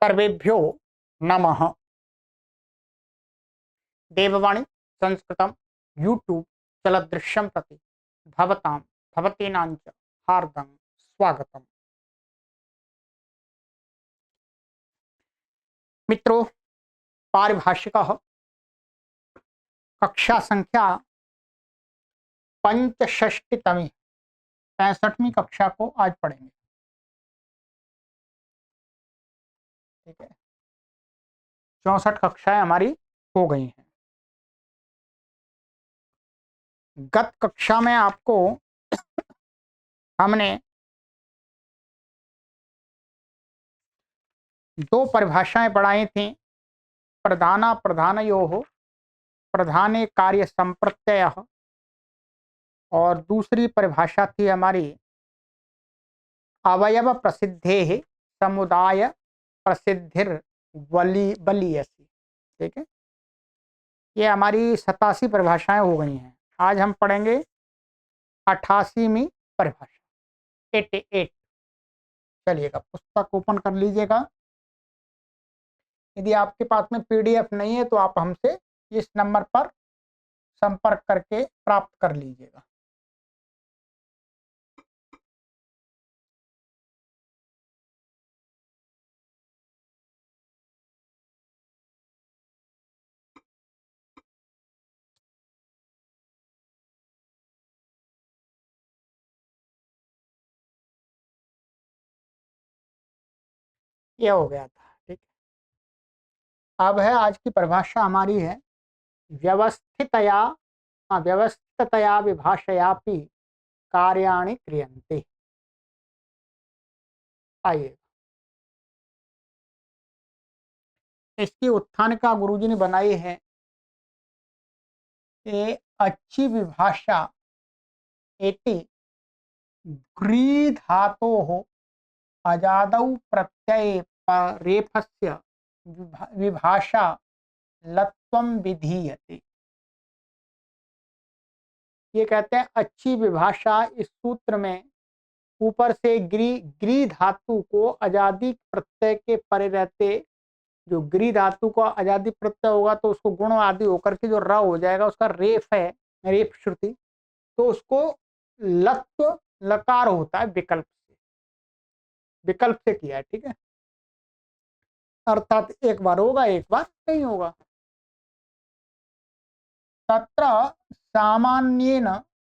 सर्वेभ्यो नमः। देववाणी संस्कृतम यूट्यूब चलदृश्यम प्रति भवतां भवतीनां च हार्दं स्वागतम्। मित्रों, पारिभाषिकः कक्षा संख्या 65तमी 65वीं कक्षा को आज पढ़ेंगे। ठीक है, 64 कक्षाएं हमारी हो गई हैं। गत कक्षा में आपको हमने दो परिभाषाएं पढ़ाई थी। प्रधाना प्रधानयोः प्रधाने कार्य संप्रत्ययः, और दूसरी परिभाषा थी हमारी अवयव प्रसिद्धेः समुदाय प्रसिद्धिर बलीयसी। ठीक है, ये हमारी 87 परिभाषाएं हो गई हैं। आज हम पढ़ेंगे 88वीं परिभाषा 88। चलिएगा, पुस्तक ओपन कर लीजिएगा। यदि आपके पास में पीडीएफ नहीं है तो आप हमसे इस नंबर पर संपर्क करके प्राप्त कर लीजिएगा। ये हो गया था। ठीक है, अब है आज की परिभाषा हमारी है व्यवस्थितया विभाषयापि कार्याणि क्रियन्ते। आइए, इसकी उत्थानिका गुरुजी ने बनाई है। ये अच्छी विभाषा एति ग्री धातोः अजादौ प्रत्यये रेफस्य विभाषा लत्वं विधीयते। ये कहते हैं अच्छी विभाषा इस सूत्र में ऊपर से ग्री धातु को अजादि प्रत्यय के परे रहते, जो ग्री धातु का अजादि प्रत्यय होगा तो उसको गुण आदि होकर के जो र हो जाएगा, उसका रेफ है, रेफ श्रुति, तो उसको लत्व लकार होता है विकल्प से किया है। ठीक है, अर्थात एक बार होगा एक बार नहीं होगा। तत्र सामान्येन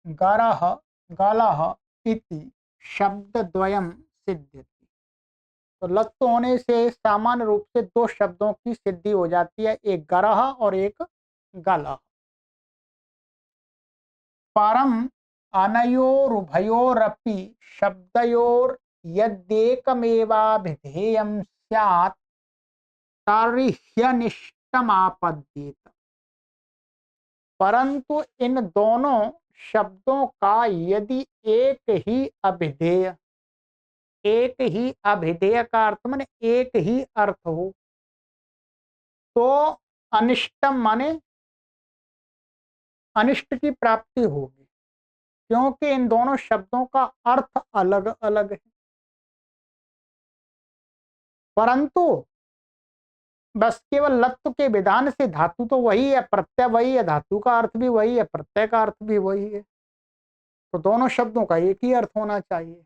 गरः गलः इति शब्दद्वयं सिद्ध्यति। तो लत्व होने से सामान्य रूप से दो शब्दों की सिद्धि हो जाती है, एक गरह और एक गलः। परम अनयोरुभयोरपि शब्दयोर यद्येकमेवाभिधेयं स्यात् तर्हि ह्यनिष्टमापद्येत। परंतु इन दोनों शब्दों का यदि एक ही अभिधेय का अर्थ माने एक ही अर्थ हो तो अनिष्टम माने अनिष्ट की प्राप्ति होगी, क्योंकि इन दोनों शब्दों का अर्थ अलग अलग है। परंतु बस केवल लत्व के विधान से धातु तो वही है, प्रत्यय वही है, धातु का अर्थ भी वही है, प्रत्यय का अर्थ भी वही है, तो दोनों शब्दों का एक ही अर्थ होना चाहिए।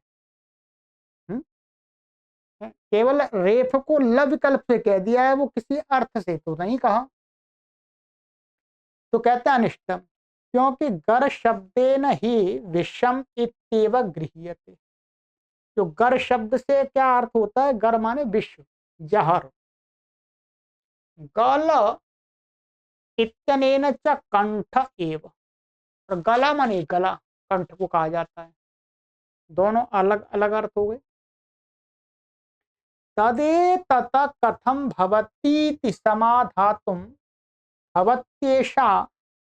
केवल रेफ को ल विकल्प से कह दिया है, वो किसी अर्थ से तो नहीं कहा, तो कहते हैं अनिष्टम, क्योंकि गर शब्देन ही विषम इत्येव गृह्यते। जो गर शब्द से क्या अर्थ होता है, गर माने विश्व, जहर। गल इत्यनेन च कंठ एव, और गला माने गला, कंठ को कहा जाता है। दोनों अलग अलग अर्थ हो गए। तदेतत कथम भवतीति समाधातुम भवत्येषा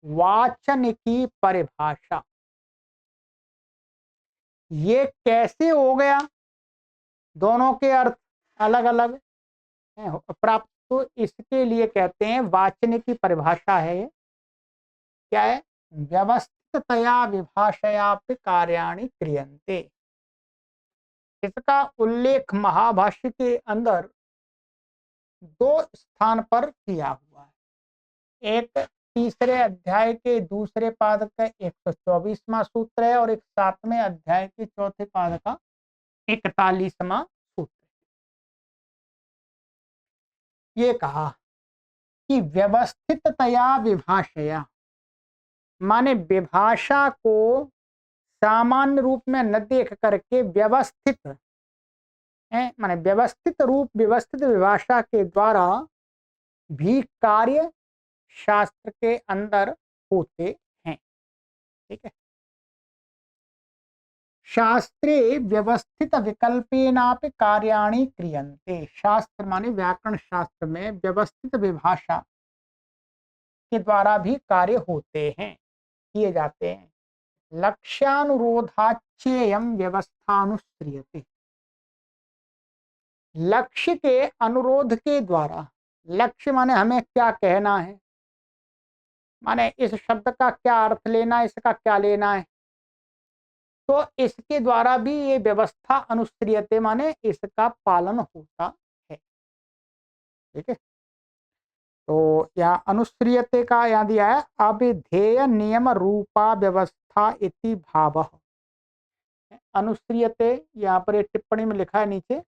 वाचनिकी परिभाषा। ये कैसे हो गया, दोनों के अर्थ अलग अलग प्राप्त, तो इसके लिए कहते हैं वाचनिकी परिभाषा है। क्या है, व्यवस्थितया विभाषयापि कार्याणि क्रियन्ते। इसका उल्लेख महाभाष्य के अंदर दो स्थान पर किया हुआ है। एक तीसरे अध्याय के दूसरे पाद का 124वां सूत्र है और एक 7वें अध्याय के चौथे पाद का 41वां सूत्र। ये कहा कि व्यवस्थिततया विभाषया, माने विभाषा को सामान्य रूप में न देख करके व्यवस्थित है, माने व्यवस्थित रूप व्यवस्थित विभाषा के द्वारा भी कार्य शास्त्र के अंदर होते हैं। ठीक है। शास्त्रे व्यवस्थित विकल्पेनापि कार्याणि क्रियन्ते। शास्त्र माने व्याकरण शास्त्र में व्यवस्थित विभाषा के द्वारा भी कार्य होते हैं, किए जाते हैं। लक्ष्यानुरोधाच्येयं व्यवस्थानुस्रियते। लक्ष्य के अनुरोध के द्वारा, लक्ष्य माने हमें क्या कहना है, माने इस शब्द का क्या अर्थ लेना है, इसका क्या लेना है, तो इसके द्वारा भी ये व्यवस्था अनुस्रियते माने इसका पालन होता है। ठीक है। तो यहाँ अनुस्रियते का यहाँ दिया है अभिधेय नियम रूपा व्यवस्था इति भावः। अनुस्रियते यहाँ पर एक टिप्पणी में लिखा है नीचे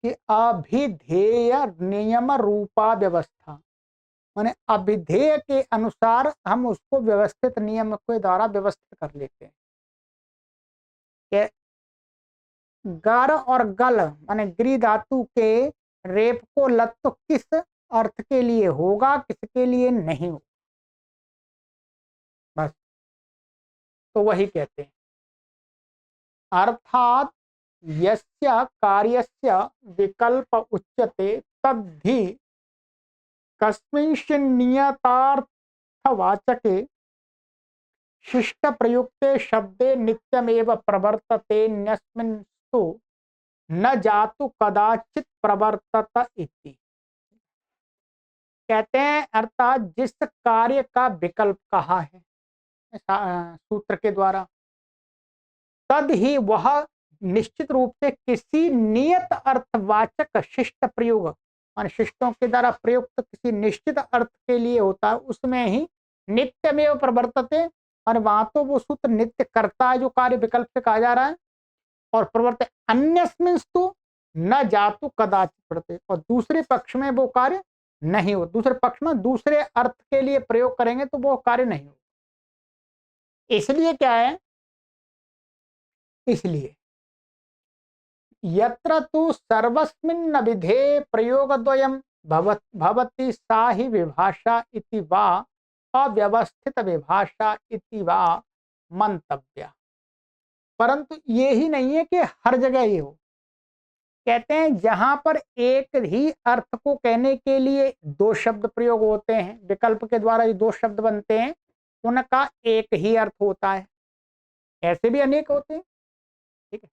कि अभिधेय नियम रूपा व्यवस्था, माने अभिधेय के अनुसार हम उसको व्यवस्थित नियम के द्वारा व्यवस्थित कर लेते हैं। गर और गल माने गृह धातु के रेप को लत तो किस अर्थ के लिए होगा, किसके लिए नहीं होगा, बस तो वही कहते हैं। अर्थात यस्य कार्यस्य विकल्प उच्यते तद्धि कस्मिंश्चिन् नियतार्थवाचके शिष्ट प्रयुक्ते शब्दे नित्यमेव प्रवर्तते न्यस्मिन्स्तु न जातु कदाचित प्रवर्तत इति। कहते हैं अर्थात जिस कार्य का विकल्प कहा है सूत्र के द्वारा, तद ही वह निश्चित रूप से किसी नियत अर्थवाचक शिष्ट प्रयोग मान शिष्टों के द्वारा प्रयुक्त किसी निश्चित अर्थ के लिए होता है, उसमें ही नित्यमेव प्रवर्तते, और वहां तो वो सूत्र नित्य करता है जो कार्य विकल्प से कहा जा रहा है, और प्रवर्त अन्यस्मिंस्तु न जातु कदाचित प्रत्यय, और दूसरे पक्ष में वो कार्य नहीं हो, दूसरे पक्ष में दूसरे अर्थ के लिए प्रयोग करेंगे तो वो कार्य नहीं हो। इसलिए क्या है, इसलिए यत्र तु सर्वस्मिन् विधे प्रयोगद्वयं भवति सा ही विभाषा इति वा अव्यवस्थित विभाषा इति वा मंतव्य। परंतु ये ही नहीं है कि हर जगह ये हो। कहते हैं जहां पर एक ही अर्थ को कहने के लिए दो शब्द प्रयोग होते हैं, विकल्प के द्वारा ये दो शब्द बनते हैं, उनका एक ही अर्थ होता है, ऐसे भी अनेक होते हैं। ठीक है।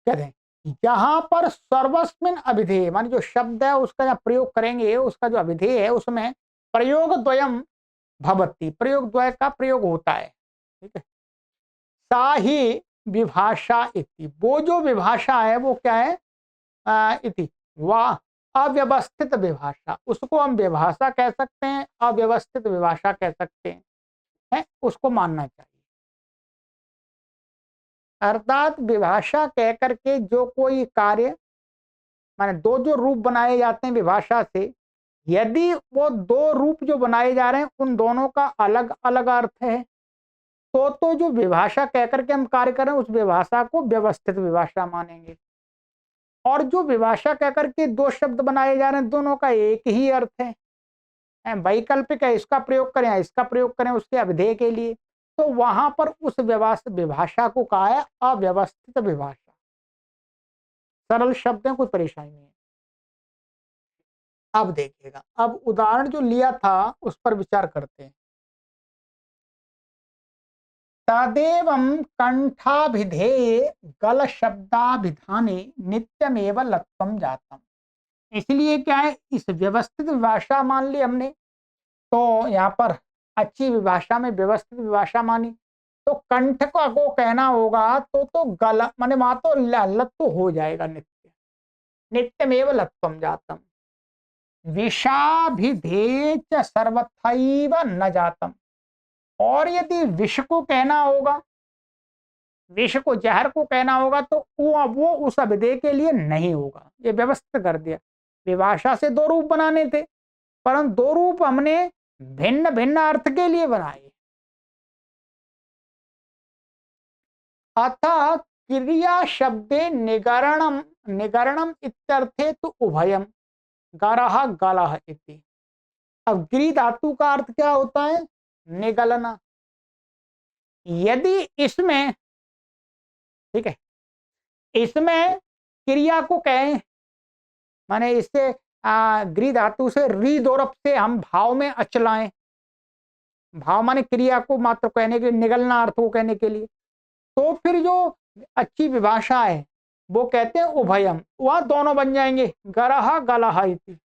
कहते हैं जहां पर सर्वस्मिन अभिधेय माने जो शब्द है उसका जब प्रयोग करेंगे, उसका जो अभिधेय है उसमें प्रयोग द्वयम भवति, प्रयोग द्वय का प्रयोग होता है। ठीक है। सा ही विभाषा इति, वो जो विभाषा है वो क्या है, इति वाह अव्यवस्थित विभाषा, उसको हम विभाषा कह सकते हैं, अव्यवस्थित विभाषा कह सकते हैं, है? उसको मानना चाहिए। अर्थात विभाषा कह करके जो कोई कार्य माने दो जो रूप बनाए जाते हैं विभाषा से, यदि वो दो रूप जो बनाए जा रहे हैं उन दोनों का अलग अलग अर्थ है, तो जो विभाषा कह करके हम कार्य करें उस विभाषा को व्यवस्थित विभाषा मानेंगे। और जो विभाषा कह करके दो शब्द बनाए जा रहे हैं दोनों का एक ही अर्थ है, वैकल्पिक है, इसका प्रयोग करें इसका प्रयोग करें उसके अभिधेय के लिए, तो वहां पर उस विभाषा को कहा है अव्यवस्थित विभाषा। सरल शब्द है, कोई परेशानी नहीं है। अब देखिएगा, अब उदाहरण जो लिया था उस पर विचार करते हैं। तदेवं कंठाभिधेये गल शब्दाभिधाने नित्यमेव लत्वम जातम। इसलिए क्या है, इस व्यवस्थित विभाषा मान ली हमने, तो यहाँ पर अच्छी विभाषा में व्यवस्थित विभाषा मानी, तो कंठ को कहना होगा तो गल माने वहां तो लत्व हो जाएगा नित्य, नित्यमेव लत्वम जातम विषाभिधे च सर्वथैव न जातम। और यदि विष को कहना होगा, विष को, जहर को कहना होगा, तो वो उस अभिधेय के लिए नहीं होगा। ये व्यवस्थित कर दिया। विभाषा से दो रूप बनाने थे, परंतु दो रूप हमने भिन्न भिन्न अर्थ के लिए बनाए। अतः क्रिया शब्दे निगरणम निगरणम इत्यर्थे तो उभयम गरह गलह इति। अब गिरी धातु का अर्थ क्या होता है? निगलना। यदि इसमें, ठीक है, इसमें क्रिया को कहें, माने इससे गृह धातु से री दोरप से हम भाव में अचलाएं। भाव माने क्रिया को मात्र कहने के लिए, निगलना अर्थ को कहने के लिए। तो फिर जो अच्छी विभाषा है वो कहते हैं उभयम, वह दोनों बन जाएंगे, गरह गलह इति।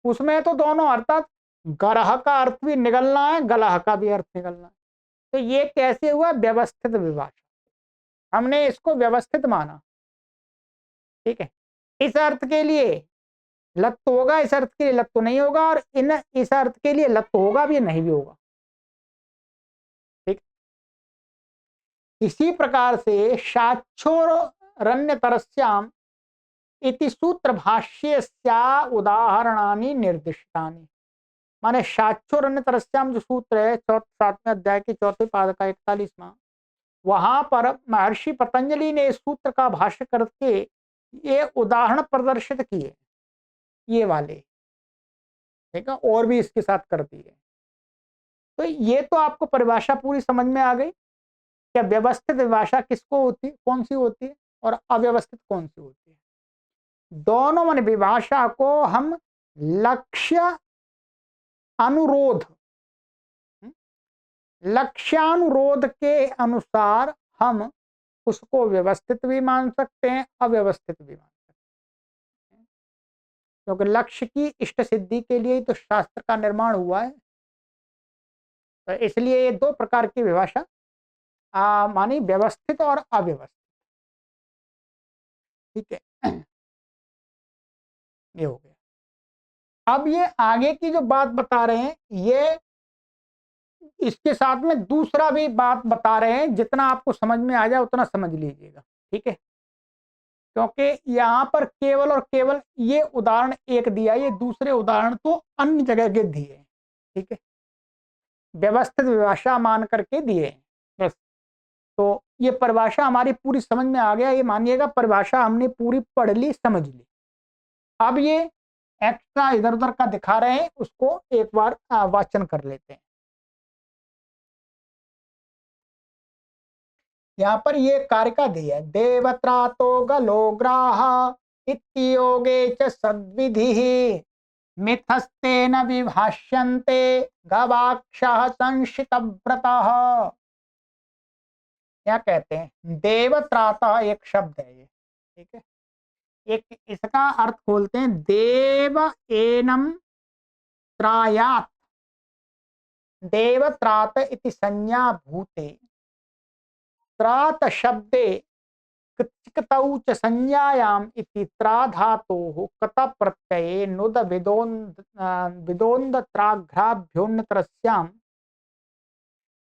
उसमें तो दोनों, अर्थात गरह का अर्थ भी निगलना है, गलह का भी अर्थ निगलना है। तो ये कैसे हुआ? व्यवस्थित विभाषा, हमने इसको व्यवस्थित माना। ठीक है, इस अर्थ के लिए लत्त होगा, इस अर्थ के लिए लत्त नहीं होगा, और इस अर्थ के लिए लत्त होगा भी, नहीं भी होगा। ठीक, इसी प्रकार से साक्षोरण्यतरस्याम इति सूत्र भाष्यस्या उदाहरणानि निर्दिष्टानि। माने साक्षोरण्यतरस्याम जो सूत्र है 7वें अध्याय के 4वें पाद का 41वां, वहां पर महर्षि पतंजलि ने इस सूत्र का भाष्य करके ये उदाहरण प्रदर्शित किए, ये वाले, ठीक है, और भी इसके साथ कर दिए। तो ये तो आपको परिभाषा पूरी समझ में आ गई, क्या व्यवस्थित भाषा किसको होती, कौन सी होती है, और अव्यवस्थित कौन सी होती है। दोनों मन विभाषा को हम लक्ष्य अनुरोध, लक्ष्यानुरोध के अनुसार हम उसको व्यवस्थित भी मान सकते हैं, अव्यवस्थित भी मान सकते हैं, क्योंकि लक्ष्य की इष्ट सिद्धि के लिए ही तो शास्त्र का निर्माण हुआ है। तो इसलिए ये दो प्रकार की विभाषा मानी, व्यवस्थित और अव्यवस्थित। ठीक है, ये हो गया। अब ये आगे की जो बात बता रहे हैं, ये इसके साथ में दूसरा भी बात बता रहे हैं, जितना आपको समझ में आ जाए उतना समझ लीजिएगा। ठीक है, क्योंकि यहाँ पर केवल और केवल ये उदाहरण एक दिया, ये दूसरे उदाहरण तो अन्य जगह के दिए। ठीक है, व्यवस्थित विभाषा मान करके दिए बस। तो ये परिभाषा हमारी पूरी समझ में आ गया, ये मानिएगा परिभाषा हमने पूरी पढ़ ली, समझ ली। अब ये एक्स्ट्रा इधर उधर का दिखा रहे हैं, उसको एक बार वाचन कर लेते हैं। यहाँ पर ये कार्य का दिया, देवत्रातो गलो ग्राह इत्योगे च सद्विधि मिथस्तेन विभाष्यन्ते गवाक्षः संशितव्रतः। क्या कहते हैं? देवत्राता एक शब्द है ये, ठीक है, एक इसका अर्थ खोलते हैं, देव एनम त्रायात, देवत्रात इति संज्ञा भूते, त्रात शब्दे कृतौ च संज्ञायाम इति त्रा धातोः कत प्रत्यये नुद विदोन्द त्राघ्राभ्योन्नतरस्याम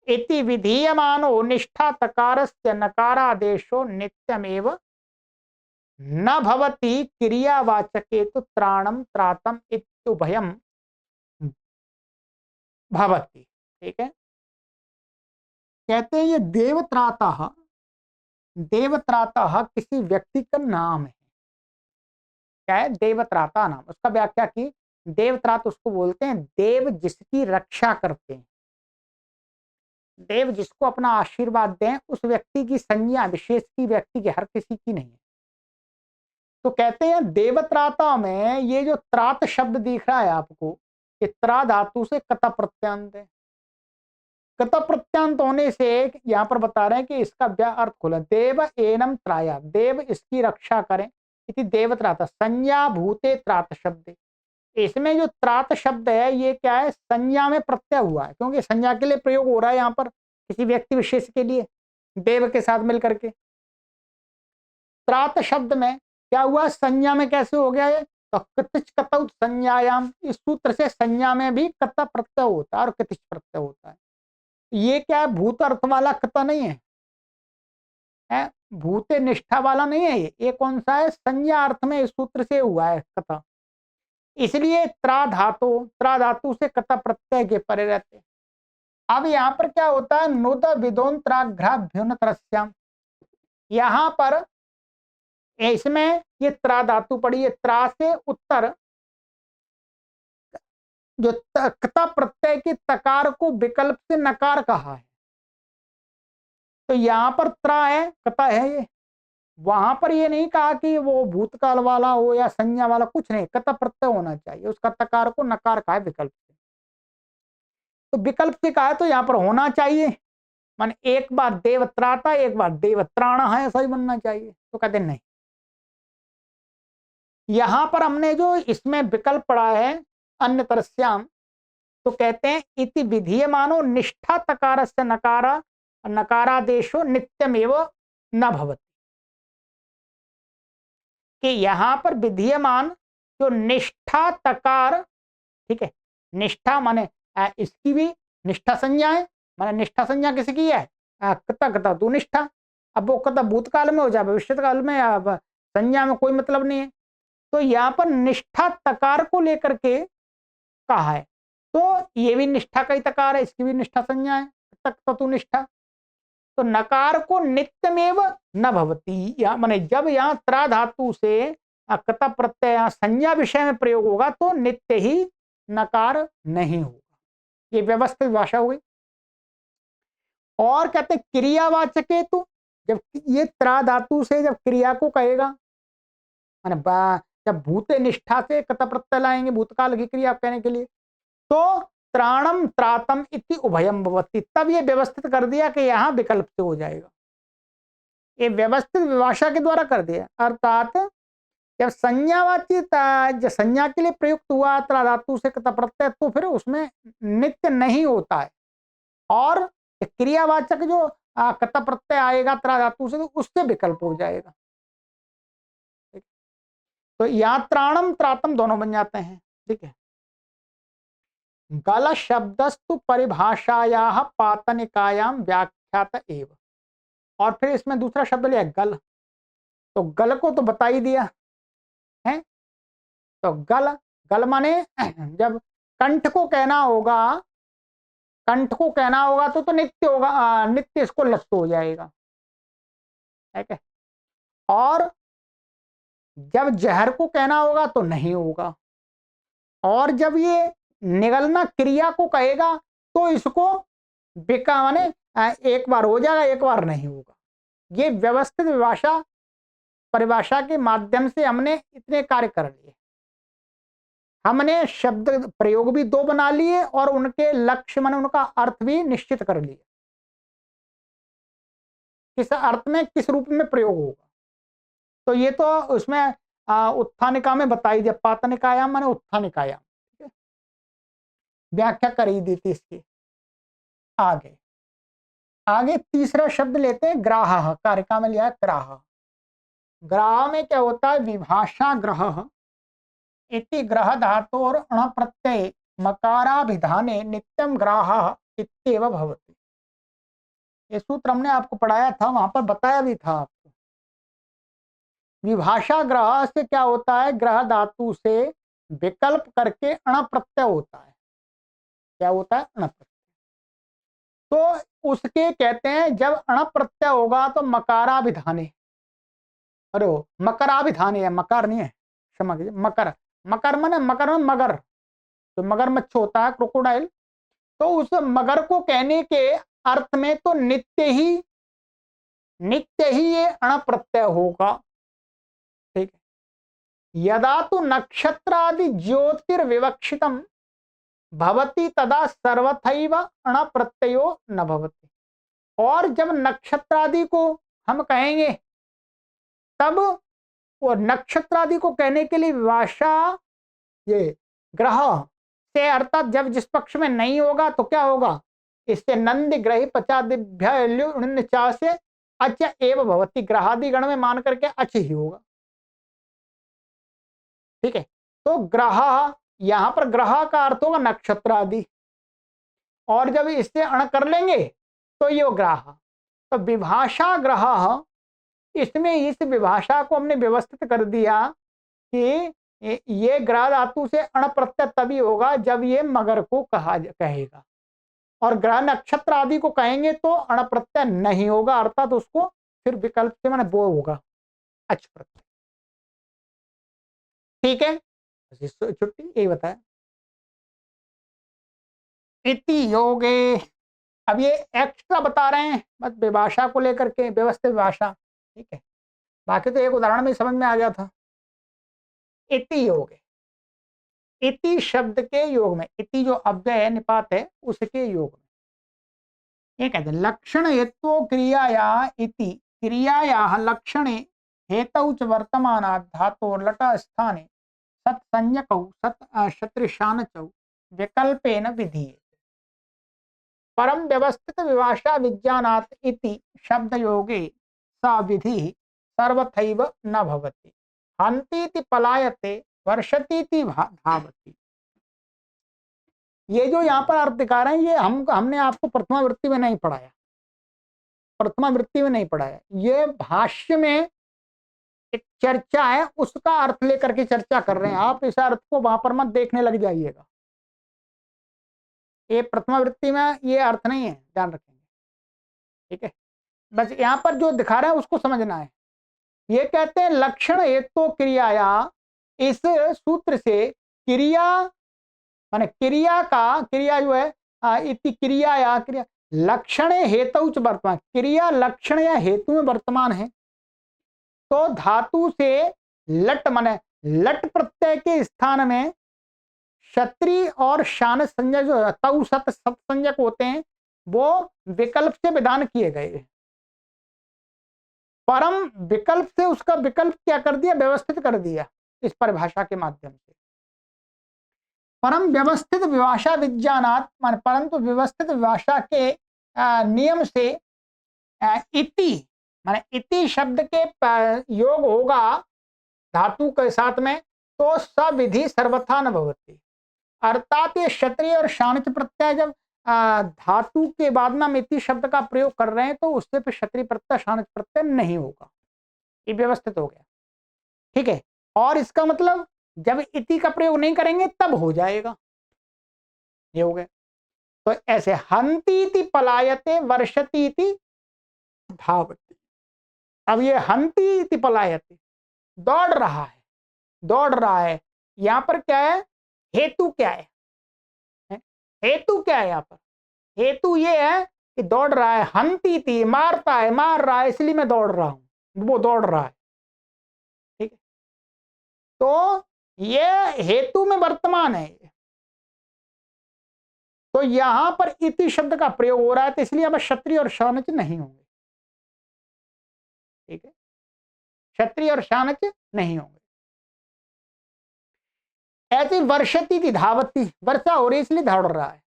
इति विधीयमानो निष्ठा तकारस्य नकारादेशो नित्यमेव न भवति क्रियावाचके तु त्राणम त्रातम इत्युभयम भवति। ठीक है, कहते हैं ये देवत्राता, देवत्राता किसी व्यक्ति का नाम है। क्या है? देवत्राता नाम। उसका व्याख्या की, देवत्रात उसको बोलते हैं देव जिसकी रक्षा करते हैं, देव जिसको अपना आशीर्वाद दें, उस व्यक्ति की संज्ञा विशेष की, व्यक्ति की, हर किसी की नहीं है। तो कहते हैं देवत्राता में ये जो त्रात शब्द दिख रहा है आपको, ये त्रा धातु से कत प्रत्यांत है। कत प्रत्यांत होने से यहाँ पर बता रहे हैं कि इसका अर्थ खोला, देव एनम त्राया, देव इसकी रक्षा करें, इति देवत्राता संज्ञा भूते त्रात शब्द। इसमें जो त्रात शब्द है ये क्या है? संज्ञा में प्रत्यय हुआ है, क्योंकि संज्ञा के लिए प्रयोग हो रहा है यहाँ पर किसी व्यक्ति विशेष के लिए, देव के साथ मिलकर के। त्रात शब्द में क्या हुआ, संज्ञा में कैसे हो गया ये, तो कृतिच कतौ संज्ञायाम, इस सूत्र से संज्ञा में भी कत प्रत्यय होता है और कृतिच प्रत्यय होता है। ये क्या है, भूत अर्थ वाला कत नहीं है, भूते निष्ठा वाला नहीं है, ये कौन सा है, संज्ञा अर्थ में इस सूत्र से हुआ है कथा, इसलिए त्रा धातु से कथा प्रत्यय के परे रहते। अब यहाँ पर क्या होता है, नोद विदोन्त्राघ्राभ्युन्नतरस्याम, यहाँ पर इसमें ये त्रा धातु पड़ी है, त्रा से उत्तर जो कथा प्रत्यय के तकार को विकल्प से नकार कहा है, तो यहाँ पर त्रा है, कथा है ये, वहां पर ये नहीं कहा कि वो भूतकाल वाला हो या संज्ञा वाला, कुछ नहीं, कथा प्रत्यय होना चाहिए, उसका तकार को नकार कहा है विकल्प से, तो विकल्प से कहा है तो यहाँ पर होना चाहिए, मान एक बार देवत्राता एक बार देवत्राण है, ऐसा ही बनना चाहिए, तो कहते नहीं। यहां पर हमने जो इसमें विकल्प पढ़ा है अन्य तरस्याम, तो कहते हैं इति विधीयमानो निष्ठा तकार से नकारा नकारादेशो नित्यमेव न भवति, कि यहां पर विधीयमान जो निष्ठा तकार, ठीक है, निष्ठा माने इसकी भी निष्ठा संज्ञा है, माने निष्ठा संज्ञा किसकी है, कता कता तू निष्ठा, अब वो कता भूतकाल में हो जाए भविष्य काल में, अब संज्ञा में कोई मतलब नहीं है, तो यहाँ पर निष्ठा तकार को लेकर के कहा है, तो ये भी निष्ठा का ही तकार है, इसकी भी निष्ठा संज्ञा है, तक ततु निष्ठा, तो नकार को नित्यमेव न भवति, या माने जब यहाँ त्रा धातु से कता प्रत्यय संज्ञा विषय में प्रयोग होगा तो नित्य ही नकार नहीं होगा, ये व्यवस्थित भाषा हो गई। और कहते क्रियावाचक हेतु, जब ये त्रा धातु से जब क्रिया को कहेगा, माने जब भूते निष्ठा से कता प्रत्यय लाएंगे भूतकाल की क्रिया कहने के लिए, तो त्राणम त्रातम इति उभयम भवति, तब ये व्यवस्थित कर दिया कि यहाँ विकल्प से हो जाएगा, ये व्यवस्थित विभाषा के द्वारा कर दिया, अर्थात जब संज्ञावाची जब संज्ञा के लिए प्रयुक्त हुआ त्रा धातु से कता प्रत्यय, तो फिर उसमें नित्य नहीं होता है, और क्रियावाचक जो कता प्रत्यय आएगा त्रा धातु से, तो उससे विकल्प हो जाएगा, तो यहाँ त्राणम त्रातम दोनों बन जाते हैं, ठीक है। गल शब्दस्तु परिभाषाया पातनिकायाम व्याख्यात एव, और फिर इसमें दूसरा शब्द लिया गल, तो गल को तो बता ही दिया है, तो गल गल माने जब कंठ को कहना होगा, कंठ को कहना होगा तो नित्य होगा, नित्य इसको लप्त हो जाएगा, ठीक है, और जब जहर को कहना होगा तो नहीं होगा, और जब ये निगलना क्रिया को कहेगा तो इसको बिका माने एक बार हो जाएगा एक बार नहीं होगा, ये व्यवस्थित विभाषा परिभाषा के माध्यम से हमने इतने कार्य कर लिए, हमने शब्द प्रयोग भी दो बना लिए और उनके लक्ष्य माने उनका अर्थ भी निश्चित कर लिया, किस अर्थ में किस रूप में प्रयोग होगा, तो ये तो उसमें उत्थानिका में बताई दिया, पातनिकायाम माने उत्थानिकायाम, व्याख्या कर ही दी थी इसकी। आगे आगे तीसरा शब्द लेते हैं ग्राह, कारिका में लिया है ग्राह, ग्राह में क्या होता है, विभाषा ग्रह इति ग्रह धातोर अण प्रत्यय मकाराभिधाने नित्यम ग्राह इत्येव भवति, ये सूत्र हमने आपको पढ़ाया था, वहां पर बताया भी था आपको। विभाषा ग्रह से क्या होता है, ग्रह धातु से विकल्प करके अण प्रत्यय होता है, क्या होता है, अण प्रत्यय, तो उसके कहते हैं जब अण प्रत्यय होगा तो मकाराभिधाने, अरे मकराभिधाने है, मकार नहीं है, क्षमा कीजिए, मकर, मकर माने मकर में मगर, तो मगरमच्छ होता है क्रोकोडाइल, तो उस मगर को कहने के अर्थ में तो नित्य ही ये अण प्रत्यय होगा, ठीक है। यदा तो नक्षत्रादि ज्योतिर्विवक्षितम भवति तदा सर्वथैव अण प्रत्ययो न भवति, और जब नक्षत्रादि को हम कहेंगे तब वो नक्षत्रादि को कहने के लिए विभाषा ये ग्रह से, अर्थात जब जिस पक्ष में नहीं होगा तो क्या होगा, इससे नंद ग्रही पचादिभ्य से अच एव भवति, ग्रहादि गण में मान करके अच ही होगा, ठीक है। तो ग्रह, यहां पर ग्रह का अर्थ होगा नक्षत्र आदि, और जब इससे अण कर लेंगे तो ये ग्रह। तो विभाषा ग्रह, इसमें इस विभाषा को हमने व्यवस्थित कर दिया कि ये ग्रह धातु से अण प्रत्यय तभी होगा जब ये मगर को कहेगा, और ग्रह नक्षत्र आदि को कहेंगे तो अण प्रत्यय नहीं होगा, अर्थात उसको फिर विकल्प से माने वो होगा अच प्रत्यय। ठीक है, छुट्टी यही बताया। इति योगे, अब ये एक्स्ट्रा बता रहे हैं बस विभाषा को लेकर के, व्यवस्थित भाषा। ठीक है, बाकी तो एक उदाहरण में समझ में आ गया था। इति योगे, इति शब्द के योग में, इति जो अव्यय है निपात है उसके योग में ये कहते हैं लक्षण हेतु क्रियाया इति, क्रियाया लक्षणे हेतु च वर्तमानात् धातो लट स्थाने सत् संज्ञकौ सत् शत्रुशानचौ विकल्पेन विधीये। परम व्यवस्थित विभाषा विज्ञानात् इति शब्द योगे सा विधि सर्वथैव न भवति, हन्तीति पलायते वर्षतीति धावति। ये जो यहाँ पर अर्थ दिखा रहे हैं ये हमने आपको प्रथमा वृत्ति में नहीं पढ़ाया, प्रथमा वृत्ति में नहीं पढ़ाया, ये भाष्य में एक चर्चा है उसका अर्थ लेकर के चर्चा कर रहे हैं। आप इस अर्थ को वहां पर मत देखने लग जाइएगा, ये प्रथमा वृत्ति में ये अर्थ नहीं है, ध्यान रखेंगे। ठीक है, बस यहाँ पर जो दिखा रहे हैं उसको समझना है। ये कहते हैं लक्षण हेतु क्रियाया, इस सूत्र से क्रिया माने क्रिया का, क्रिया जो है इति क्रिया या क्रिया लक्षण हेतु वर्तमान, क्रिया लक्षण या हेतु में वर्तमान है तो धातु से लट माने लट प्रत्यय के स्थान में क्षत्रि और शान संज्ञा जो तौ सत संज्ञक होते हैं वो विकल्प से विधान किए गए। परम विकल्प से उसका विकल्प क्या कर दिया, व्यवस्थित कर दिया इस परिभाषा के माध्यम से। परम व्यवस्थित विभाषा विज्ञानात् मान, परंतु व्यवस्थित विभाषा के नियम से इति माने इति शब्द के योग होगा धातु के साथ में तो सविधि सर्वथा न भवति, अर्थात ये क्षत्रिय और शानिच प्रत्यय जब धातु के बाद में हम इति शब्द का प्रयोग कर रहे हैं तो उससे फिर क्षत्रिय प्रत्यय शानिच प्रत्यय नहीं होगा, ये व्यवस्थित हो गया। ठीक है, और इसका मतलब जब इति का प्रयोग नहीं करेंगे तब हो जाएगा, ये हो गया। तो ऐसे हंतीति पलायते वर्षतीति धावति। अब ये हंतीति पलायते दौड़ रहा है, दौड़ रहा है, यहां पर क्या है, हेतु क्या है, हेतु क्या है यहाँ पर, हेतु ये है कि दौड़ रहा है, हंतीति मारता है, मार रहा है इसलिए मैं दौड़ रहा हूं, वो दौड़ रहा है। ठीक है, तो ये हेतु में वर्तमान है, तो यहां पर इति शब्द का प्रयोग हो रहा है तो इसलिए अब क्षत्रिय और शानच नहीं होंगे। ठीक है, क्षत्रिय और शानच नहीं होंगे। ऐसे वर्षती थी धावती, वर्षा हो रही इसलिए दौड़ रहा है,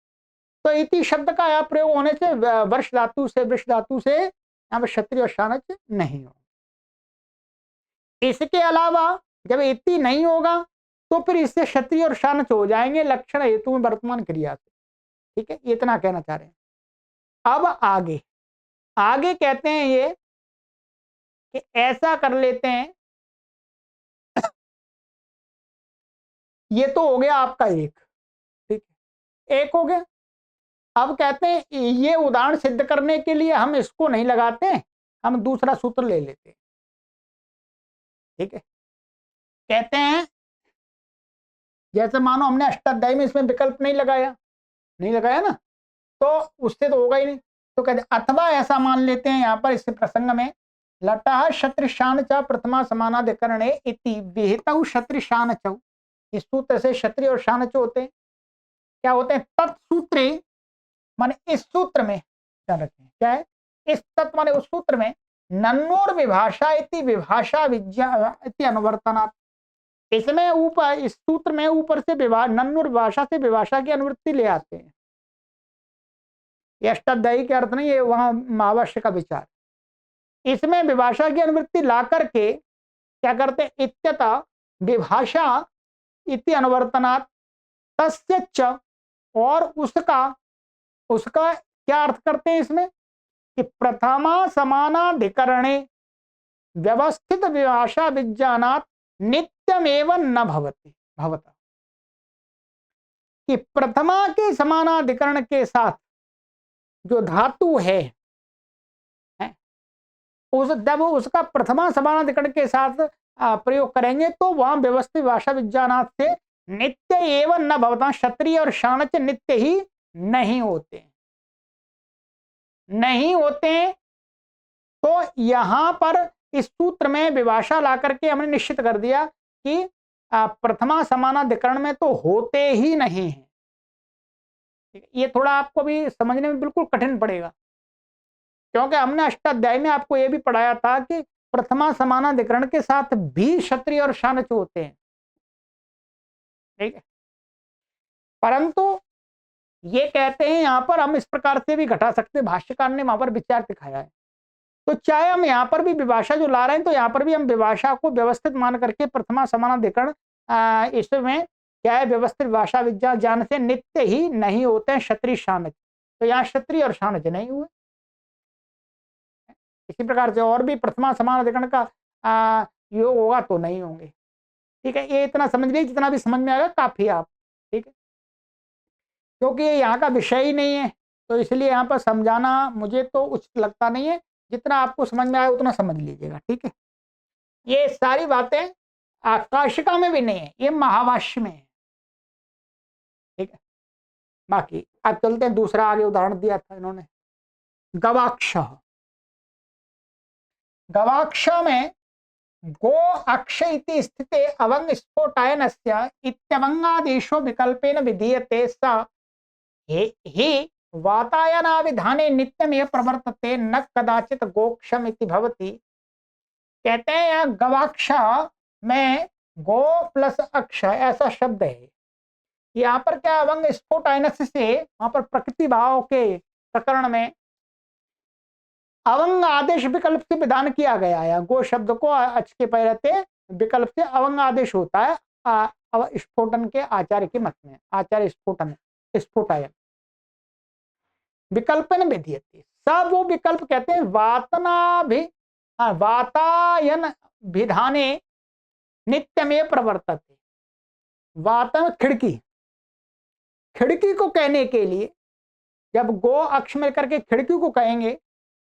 तो इति शब्द का यह प्रयोग होने से वर्ष धातु से वृष धातु से यहां पर क्षत्रिय और शानच नहीं होगा। इसके अलावा जब इति नहीं होगा तो फिर इससे क्षत्रिय और शानच हो जाएंगे लक्षण हेतु में वर्तमान क्रिया से। ठीक है, इतना कहना चाह रहे हैं। अब आगे आगे कहते हैं ये कि ऐसा कर लेते हैं, ये तो हो गया आपका एक, ठीक है, एक हो गया। अब कहते हैं ये उदाहरण सिद्ध करने के लिए हम इसको नहीं लगाते, हम दूसरा सूत्र ले लेते हैं। ठीक है, कहते हैं जैसे मानो हमने अष्टाध्यायी में इसमें विकल्प नहीं लगाया ना, तो उससे तो होगा ही नहीं। तो कहते अथवा ऐसा मान लेते हैं यहाँ पर इस प्रसंग में लटा क्षत्रिशान च प्रथमा समानाधिकरणे इति विहितौ क्षत्रिशान चौ, इस सूत्र से क्षत्रिय और शानच होते हैं, क्या होते हैं, तत्सूत्रे माने इस सूत्र में, ध्यान रखें क्या है, इस तत्व माने उस सूत्र में नन्नोर विभाषा इति विभाषा विज्ञा इति अनुवर्तनात्, इसमें ऊपर इस सूत्र में ऊपर से नन्नोर विभाषा से विभाषा की अनुवृत्ति ले आते हैं। ये अष्टाध्यायी के अर्थ नहीं, ये वहां महाभाष्य का विचार। इसमें विभाषा की अनुवृत्ति ला करके क्या करते, इत्यतः विभाषा इति अनुवर्तनात् तस्य च, और उसका उसका क्या अर्थ करते हैं इसमें कि प्रथमा समानाधिकरणे व्यवस्थित विभाषा विज्ञानात् नित्यमेव न भवति भवता, कि प्रथमा के समानाधिकरण के साथ जो धातु है, उस जब उसका प्रथमा समानाधिकरण के साथ प्रयोग करेंगे तो वहां व्यवस्थित भाषा विज्ञानात् से नित्य एवं न भवता, क्षत्रिय और शाणच नित्य ही नहीं होते, नहीं होते। तो यहां पर इस सूत्र में विभाषा ला करके हमने निश्चित कर दिया कि प्रथमा समानाधिकरण में तो होते ही नहीं है। ये थोड़ा आपको भी समझने में बिल्कुल कठिन पड़ेगा, क्योंकि हमने अष्टाध्याय में आपको यह भी पढ़ाया था कि प्रथमा समानाधिकरण के साथ भी क्षत्रिय और शानच होते हैं, ठीक है। परंतु ये कहते हैं यहां पर हम इस प्रकार से भी घटा सकते हैं, भाष्यकार ने वहां पर विचार दिखाया है। तो चाहे हम यहां पर भी विभाषा जो ला रहे हैं, तो यहां पर भी हम विभाषा को व्यवस्थित मान करके प्रथमा समानाधिकरण इसमें क्या है, व्यवस्थित भाषा विज्ञान ज्ञान से नित्य ही नहीं होते हैं क्षत्रिय शानच, तो यहाँ क्षत्रिय और शानच नहीं हुए। इसी प्रकार से और भी प्रथमा समानाधिकरण का योग होगा तो नहीं होंगे, ठीक है। ये इतना समझ लीजिए, जितना भी समझ में आएगा काफी आप, ठीक है, क्योंकि ये यहाँ का विषय ही नहीं है, तो इसलिए यहाँ पर समझाना मुझे तो उचित लगता नहीं है। जितना आपको समझ में आए उतना समझ लीजिएगा, ठीक है। ये सारी बातें आकाशिका में भी नहीं है, ये महाभाष्य में है, ठीक है। बाकी अब चलते हैं, दूसरा आगे उदाहरण दिया था इन्होंने, गवाक्ष। गवाक्ष में गो अक्ष इति स्थिते अवंग स्फोटायनस्य इत्यवंगादेशो विकल्पेन विधीयते स हि वातायनाविधाने नित्यमेव प्रवर्तते न कदाचित गोक्षम इति भवति। कहते हैं यहाँ गवाक्ष में गो प्लस अक्ष ऐसा शब्द है। यहाँ पर क्या अवंग स्फोटायनस्य से वहां पर प्रकृति भाव के प्रकरण में अवंग आदेश विकल्प से विधान किया गया है। गो शब्द को अच के पहले रहते विकल्प से अवंग आदेश होता है स्फोटन के आचार्य के मत में, आचार्य स्फोटन स्फोटायन विकल्पन विधीयते। सब वो विकल्प कहते हैं वातायन विधाने नित्यमेव प्रवर्तते। वातायन खिड़की, खिड़की को कहने के लिए जब गो अक्ष में करके खिड़की को कहेंगे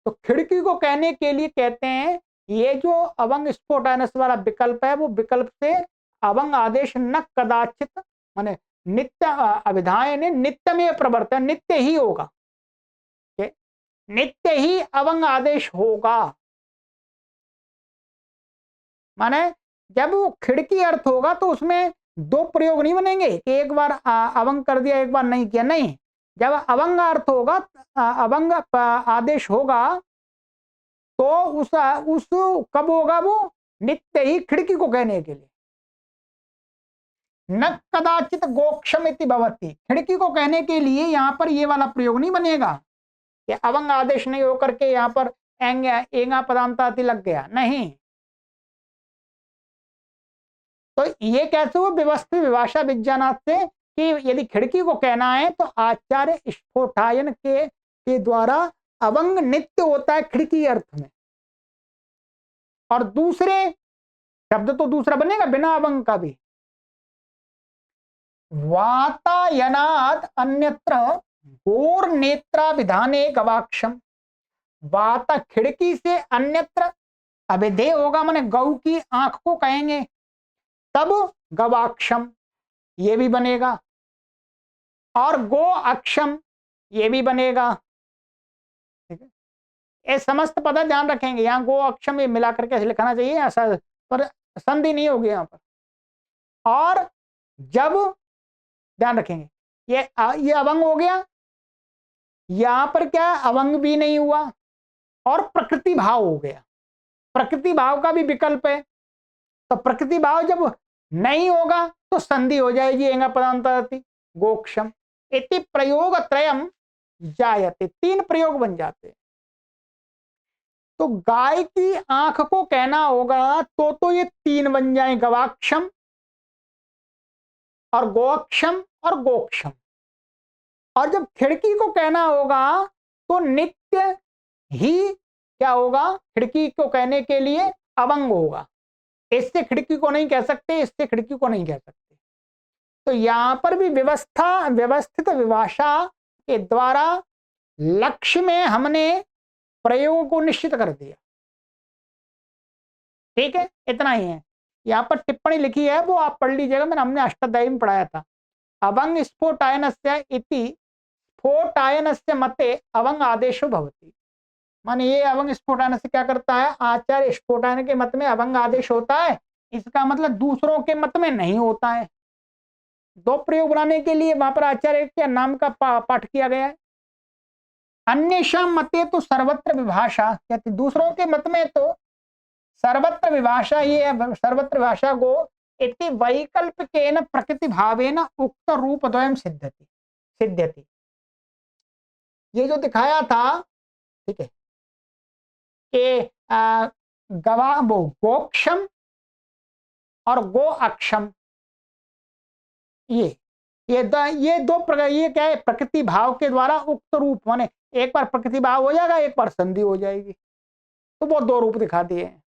तो खिड़की को कहने के लिए कहते हैं ये जो अवंग स्फोटायनस वाला विकल्प है वो विकल्प से अवंग आदेश न कदाचित माने नित्य अभिधाय ने नित्य में प्रवर्तन, नित्य ही होगा, नित्य ही अवंग आदेश होगा। माने जब वो खिड़की अर्थ होगा तो उसमें दो प्रयोग नहीं बनेंगे कि एक बार अवंग कर दिया एक बार नहीं किया, नहीं। जब अवंग अर्थ होगा, अवंग आदेश होगा तो उस कब होगा, वो नित्य ही खिड़की को कहने के लिए। न कदाचित गोक्षम इति भवति, खिड़की को कहने के लिए यहां पर ये वाला प्रयोग नहीं बनेगा कि अवंग आदेश नहीं होकर के यहां पर एंगा पदांताति लग गया, नहीं। तो ये कैसे हो व्यवस्थित विभाषा विज्ञानात् से कि यदि खिड़की को कहना है तो आचार्य स्फोटायन के द्वारा अवंग नित्य होता है खिड़की अर्थ में, और दूसरे शब्द तो दूसरा बनेगा बिना अवंग का भी। वातायनाद अन्यत्र गोर नेत्रा विधाने गवाक्षम, वाता खिड़की से अन्यत्र अभिधेय होगा, माने गौ की आंख को कहेंगे तब गवाक्षम ये भी बनेगा, और गो अक्षम ये भी बनेगा, ठीक है। ये समस्त पद ध्यान रखेंगे, यहाँ गो अक्षम ये मिला करके लिखना चाहिए, ऐसा पर संधि नहीं होगी यहाँ पर। और जब ध्यान रखेंगे ये अवंग हो गया, यहां पर क्या अवंग भी नहीं हुआ और प्रकृति भाव हो गया, प्रकृति भाव का भी विकल्प है। तो प्रकृति भाव जब नहीं होगा तो संधि हो जाएगी एंगा पदांताति गोक्षम इति प्रयोग त्रयम जायते, तीन प्रयोग बन जाते हैं। तो गाय की आंख को कहना होगा तो ये तीन बन जाए गवाक्षम, और गोक्षम और गोक्षम। और जब खिड़की को कहना होगा तो नित्य ही क्या होगा, खिड़की को कहने के लिए अवंग होगा। इससे खिड़की को नहीं कह सकते, इससे खिड़की को नहीं कह सकते। तो यहां पर भी व्यवस्थित विभाषा के द्वारा लक्ष्य में हमने प्रयोग को निश्चित कर दिया। ठीक है, इतना ही है। यहाँ पर टिप्पणी लिखी है वो आप पढ़ लीजिएगा, मैंने हमने अष्टाध्यायी में पढ़ाया था। अवंग स्फोटायनस्य इति स्फोटायनस्य मते अवंग आदेशो भवति। माने ये अवंग स्फोटायन से क्या करता है, आचार्य स्फोटायन के मत में अवंग आदेश होता है, इसका मतलब दूसरों के मत में नहीं होता है। दो प्रयोग बनाने के लिए वहां पर आचार्य के नाम का पाठ किया गया है। अन्येषां मते तो सर्वत्र विभाषा, कहते दूसरों के मत में तो सर्वत्र विभाषा, ये सर्वत्र विभाषा को इति वैकल्पिकेन प्रकृति भावेन उक्त रूप द्वयम सिद्ध्यति। ये जो दिखाया था, ठीक है, कि गवा वो गोक्षम और गो अक्षम, ये दो प्रकार, ये क्या है, प्रकृति भाव के द्वारा उक्त रूप, माने एक बार प्रकृति भाव हो जाएगा, एक बार संधि हो जाएगी, तो वो दो रूप दिखा दिए हैं।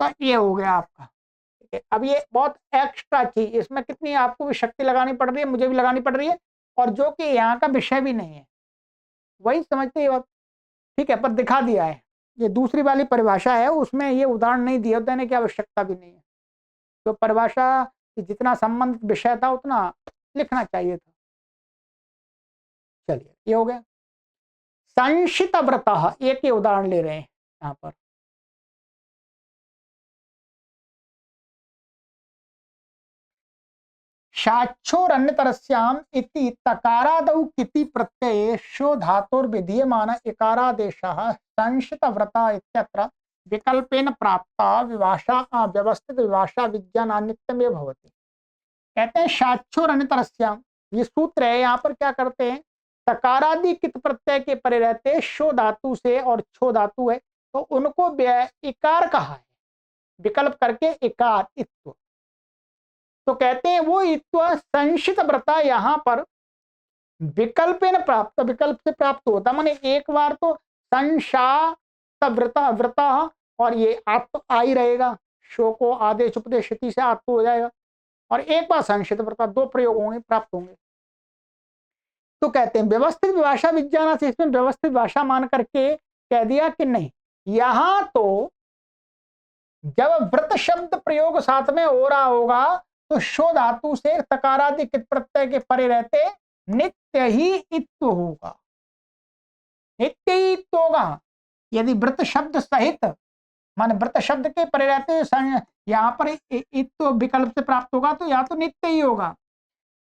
तो ये हो गया आपका। ठीक है, अब ये बहुत एक्स्ट्रा चीज, इसमें कितनी आपको भी शक्ति लगानी पड़ रही है, मुझे भी लगानी पड़ रही है, और जो कि यहाँ का विषय भी नहीं है, वही समझते ये बात। ठीक है, पर दिखा दिया है। ये दूसरी वाली परिभाषा है, उसमें ये उदाहरण नहीं दिया, देने की आवश्यकता भी नहीं है। तो परिभाषा जितना संबंधित विषय था उतना लिखना चाहिए था। चलिए, ये हो गया। संशित व्रत, एक ही उदाहरण ले रहे हैं यहाँ पर। साक्षोरन्यतरस्याम इति तकारादौ किति प्रत्यये शो धातुर्विधीयमान इकारादेशः संशित व्रत इत्यत्र विकल्पेन प्राप्ता विभाषा व्यवस्थित विभाषा विज्ञानान्यतमेव भवति। कहते हैं साक्षोरन्यतरस्याम, ये सूत्र है, यहाँ पर क्या करते हैं, तकारादि कित प्रत्यय के परे रहते शो धातु से, और छो धातु है तो उनको इकार कहा है, विकल्प करके इकार इत्व। तो कहते हैं वो इत्व संशित व्रता यहाँ पर विकल्प न प्राप्त, विकल्प से प्राप्त होता, माने एक बार तो संशात व्रता व्रता, और ये आप तो आ ही रहेगा, शो को आदेश उपदेश से आप तो हो जाएगा, और एक बार संशित व्रता, दो प्रयोग होंगे, प्राप्त होंगे। तो कहते हैं व्यवस्थित भाषा विज्ञान से, इसमें व्यवस्थित भाषा मान करके कह दिया कि नहीं, यहां तो जब व्रत शब्द प्रयोग साथ में हो रहा होगा तो शो धातु से तकारादि कित प्रत्यय के परे रहते नित्य ही इत्व होगा, नित्य ही इत्व होगा। यदि व्रत शब्द सहित, मान व्रत शब्द के परे रहते यहाँ पर इत्व विकल्प से प्राप्त होगा, तो या तो नित्य ही होगा।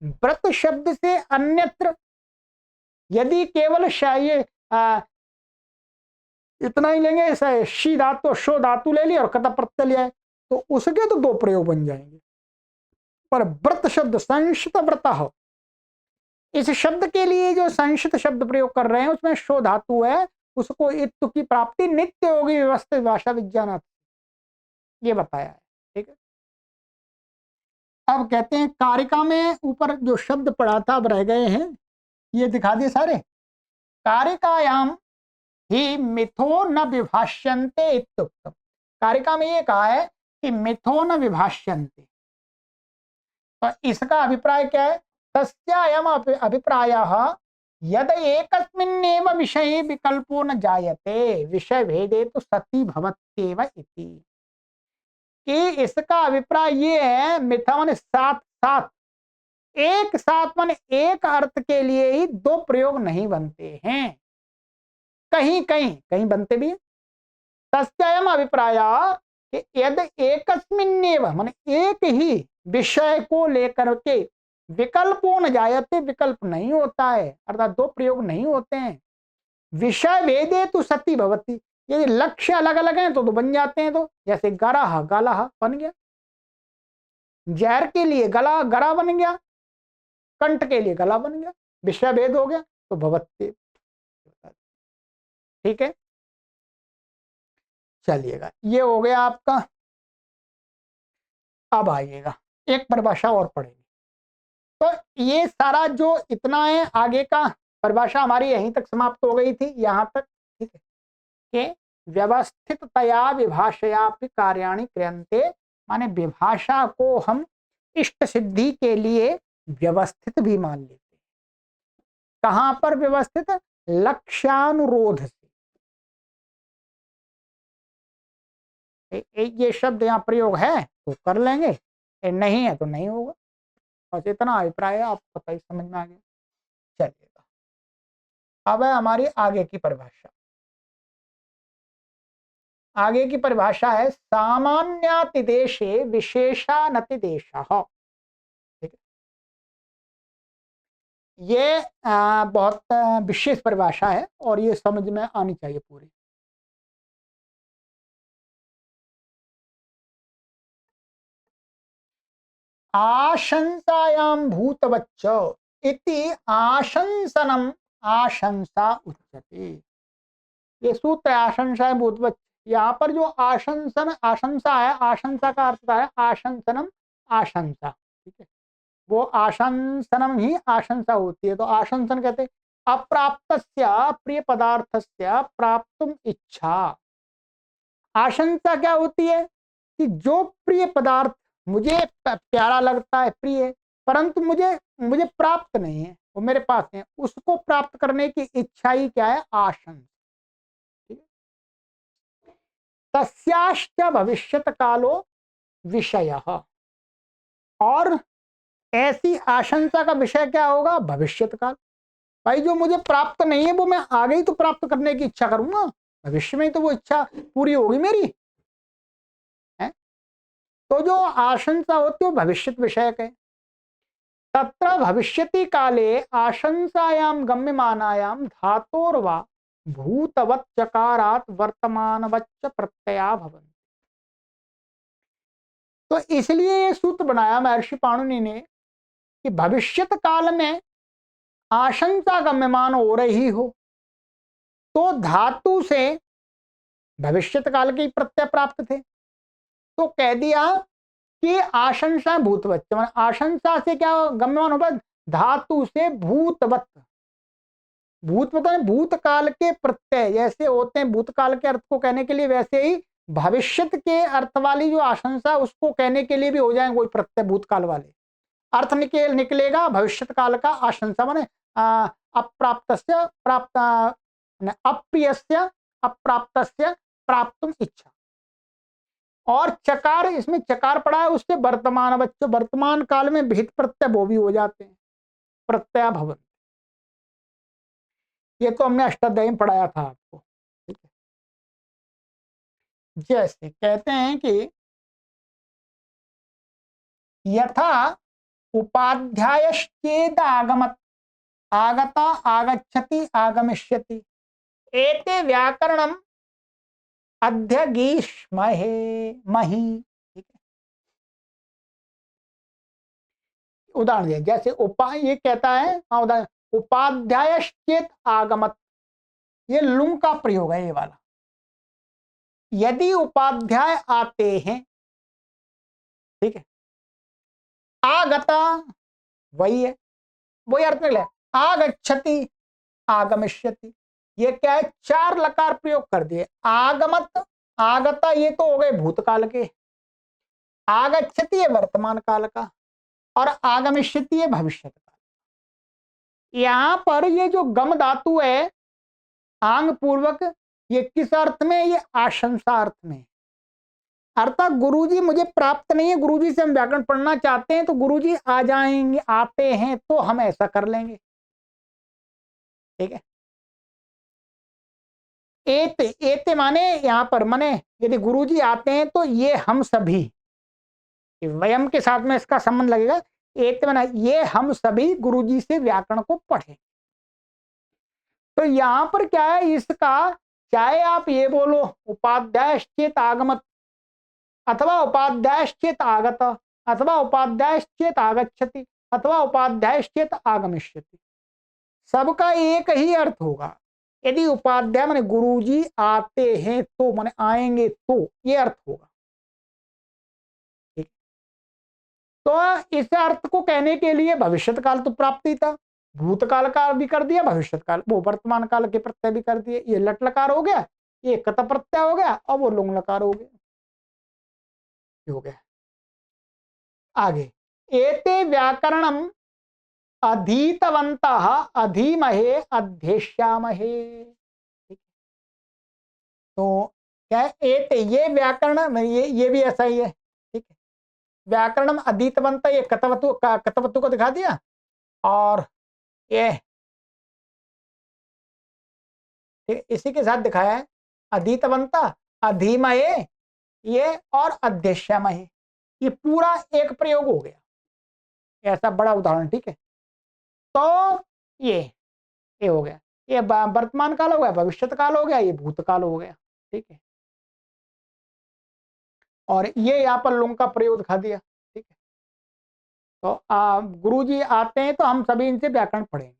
व्रत शब्द से अन्यत्र यदि केवल ये इतना ही लेंगे, शी धातु शो धातु ले ली और कथा प्रत्यय लिया, तो उसके तो दो प्रयोग बन जाएंगे। पर व्रत शब्द संशित व्रत हो, इस शब्द के लिए जो संशित शब्द प्रयोग कर रहे हैं उसमें शो धातु है, उसको इत्व की प्राप्ति नित्य होगी व्यवस्थित भाषा विज्ञान, ये बताया है। ठीक है, अब कहते हैं कारिका में ऊपर जो शब्द पढ़ा था अब रह गए हैं, ये दिखा दिए सारे। कारिकायाम ही मिथो न विभाष्यन्ते इत्युक्तम, कारिका में ये कहा है कि मिथो न विभाष्यन्ते, तो इसका अभिप्राय क्या है, तस्यायम अभिप्रायः यद एकस्मिन्नेव विषये विकल्पो न जायते विषय भेदे तो सती भवत्येव इति, कि इसका अभिप्राय ये है, मिथा माने साथ साथ, एक साथ माने एक अर्थ के लिए ही दो प्रयोग नहीं बनते हैं, कहीं कहीं कहीं बनते भी। तस्यायम अभिप्राय कि यद एकस्मिन्नेव माने एक ही विषय को लेकर के विकल्पों न जायते, विकल्प नहीं होता है, अर्थात दो प्रयोग नहीं होते हैं, विषय भेदे तो सती भवती, यदि लक्ष्य अलग अलग हैं तो बन जाते हैं। तो जैसे गरह गलह बन गया, जहर के लिए गला गरा बन गया, कंठ के लिए गला बन गया, विषय भेद हो गया तो भवती। ठीक है, चलिएगा, ये हो गया आपका। अब आइएगा एक परिभाषा और पढ़ेंगे। तो ये सारा जो इतना है, आगे का परिभाषा हमारी यहीं तक समाप्त हो गई थी, यहां तक, ठीक है, कि व्यवस्थिततया विभाषया कार्याणि क्रियन्ते, माने विभाषा को हम इष्ट सिद्धि के लिए व्यवस्थित भी मान लेते हैं। कहां पर व्यवस्थित? लक्ष्यानुरोध से। ये शब्द यहाँ प्रयोग है तो कर लेंगे, नहीं है तो नहीं होगा। बस इतना अभिप्राय है, आपको पता ही, समझ में आ गया। चलिएगा, अब है हमारी आगे की परिभाषा। आगे की परिभाषा है सामान्यातिदेशे विशेषानतिदेशः। ठीक है, ये बहुत विशेष परिभाषा है और ये समझ में आनी चाहिए पूरी। आशंसायां भूतवच्च इति आशंसनम आशंसा उच्यते। ये सूत्र आशंसा भूतवच्च, यहाँ पर जो आशंसन आशंसा है, आशंसा का अर्थ है आशंसनम आशंसा। ठीक है, वो आशंसनम ही आशंसा होती है। तो आशंसन कहते हैं अप्राप्तस्य प्रिय पदार्थस्य प्राप्तुम इच्छा। आशंसा क्या होती है कि जो प्रिय पदार्थ मुझे प्यारा लगता है, प्रिय है, परंतु मुझे मुझे प्राप्त नहीं है, वो मेरे पास है, उसको प्राप्त करने की इच्छा ही क्या है? आशंसा। तस्याश्च भविष्यत कालो विषयः। और ऐसी आशंसा का विषय क्या होगा? भविष्यत काल। भाई जो मुझे प्राप्त नहीं है वो मैं आगे ही तो प्राप्त करने की इच्छा करूंगा, भविष्य में तो वो इच्छा पूरी होगी मेरी है। तो जो आशंसा होती है वो भविष्य विषयक है। तत्र भविष्यति काले आशंसायां गम्यमानायां धातोर्वा भूतवत् चकारात् वर्तमानवच्च प्रत्यया भवन्ति। तो इसलिए ये सूत्र बनाया महर्षि पाणिनि ने कि भविष्यत काल में आशंसा गम्यमान हो रही हो तो धातु से भविष्यत काल के प्रत्यय प्राप्त थे, तो कह दिया कि आशंसा भूतवत, आशंसा से क्या गम्यमान होगा? धातु से भूतवत। भूतवत है भूतकाल के प्रत्यय जैसे होते हैं, भूतकाल के अर्थ को कहने के लिए, वैसे ही भविष्यत के अर्थ वाली जो आशंसा उसको कहने के लिए भी हो जाएंगे कोई प्रत्यय भूतकाल वाले। अर्थ निकलेगा भविष्यत काल का आशंसा, माने अप्राप्तस्य प्राप्त, अप्रियस्य अप्राप्तस्य प्राप्तुम इच्छा। और चकार, इसमें चकार पड़ा है, उससे वर्तमान बच्चों वर्तमान काल में भित प्रत्यय वो भी हो जाते हैं, प्रत्यय भवन। ये तो हमने अष्टाध्यायी में पढ़ाया था आपको। ठीक है, जैसे कहते हैं कि यथा उपाध्यायश्चेद आगमत, आगता आगच्छति आगमिष्यति, एते व्याकरणम अध्यगीष्महे मही। ठीक है, उदाहरण दिया जैसे ये कहता है, हाँ उदाहरण, उपाध्यायश्चेत आगमत, ये लुंग का प्रयोग है ये वाला। यदि उपाध्याय आते हैं, ठीक है, आगता वही है, वही अर्थ निकला, आगच्छति आगमिष्यति, ये क्या है? चार लकार प्रयोग कर दिए। आगमत आगता ये तो हो गए भूतकाल के, आगच्छति है वर्तमान काल का, और आगमिष्यति है भविष्य काल। यहां पर ये जो गम धातु है आंग पूर्वक, ये किस अर्थ में? ये आशंसा अर्थ में। अर्थात गुरुजी मुझे प्राप्त नहीं है, गुरुजी से हम व्याकरण पढ़ना चाहते हैं तो गुरुजी आ जाएंगे, आते हैं तो हम ऐसा कर लेंगे। ठीक है, एते एते माने यहां पर माने यदि गुरुजी आते हैं तो ये हम सभी, वयम के साथ में इसका संबंध लगेगा। एते माने ये हम सभी गुरुजी से व्याकरण को पढ़ें। तो यहां पर क्या है इसका, चाहे आप ये बोलो उपाध्यायश्चेत आगमत, अथवा उपाध्यायश्चेत आगत, अथवा उपाध्यायश्चेत आगच्छति, अथवा उपाध्यायश्चेत आगमिष्यति, सबका एक ही अर्थ होगा। यदि उपाध्याय माने गुरुजी आते हैं तो, माने आएंगे तो, ये अर्थ होगा। ठीक, तो इस अर्थ को कहने के लिए भविष्यत काल तो प्राप्ति था, भूतकाल का भी कर दिया, भविष्यत काल वो वर्तमान काल के प्रत्यय भी कर दिए। ये लट लकार हो गया, ये कत प्रत्यय हो गया, और वो लुंग लकार हो गया। हो गया आगे, एते व्याकरणम अधीतवन्तः अधीमहे अध्येष्यामहे। तो क्या है, एते ये व्याकरण, ये भी ऐसा ही है, ठीक है। व्याकरणम अधीतवंत, ये कतवतु को दिखा दिया, और ये इसी के साथ दिखाया है अधीतवंत अधीमये, ये और अध्यक्ष्यमहे, ये पूरा एक प्रयोग हो गया, ऐसा बड़ा उदाहरण, ठीक है। तो ये हो गया, ये वर्तमान काल हो गया, भविष्यत काल हो गया, ये भूतकाल हो गया, ठीक है। और ये यहाँ पर लुंग का प्रयोग दिखा दिया, ठीक है। तो गुरुजी आते हैं तो हम सभी इनसे व्याकरण पढ़ेंगे।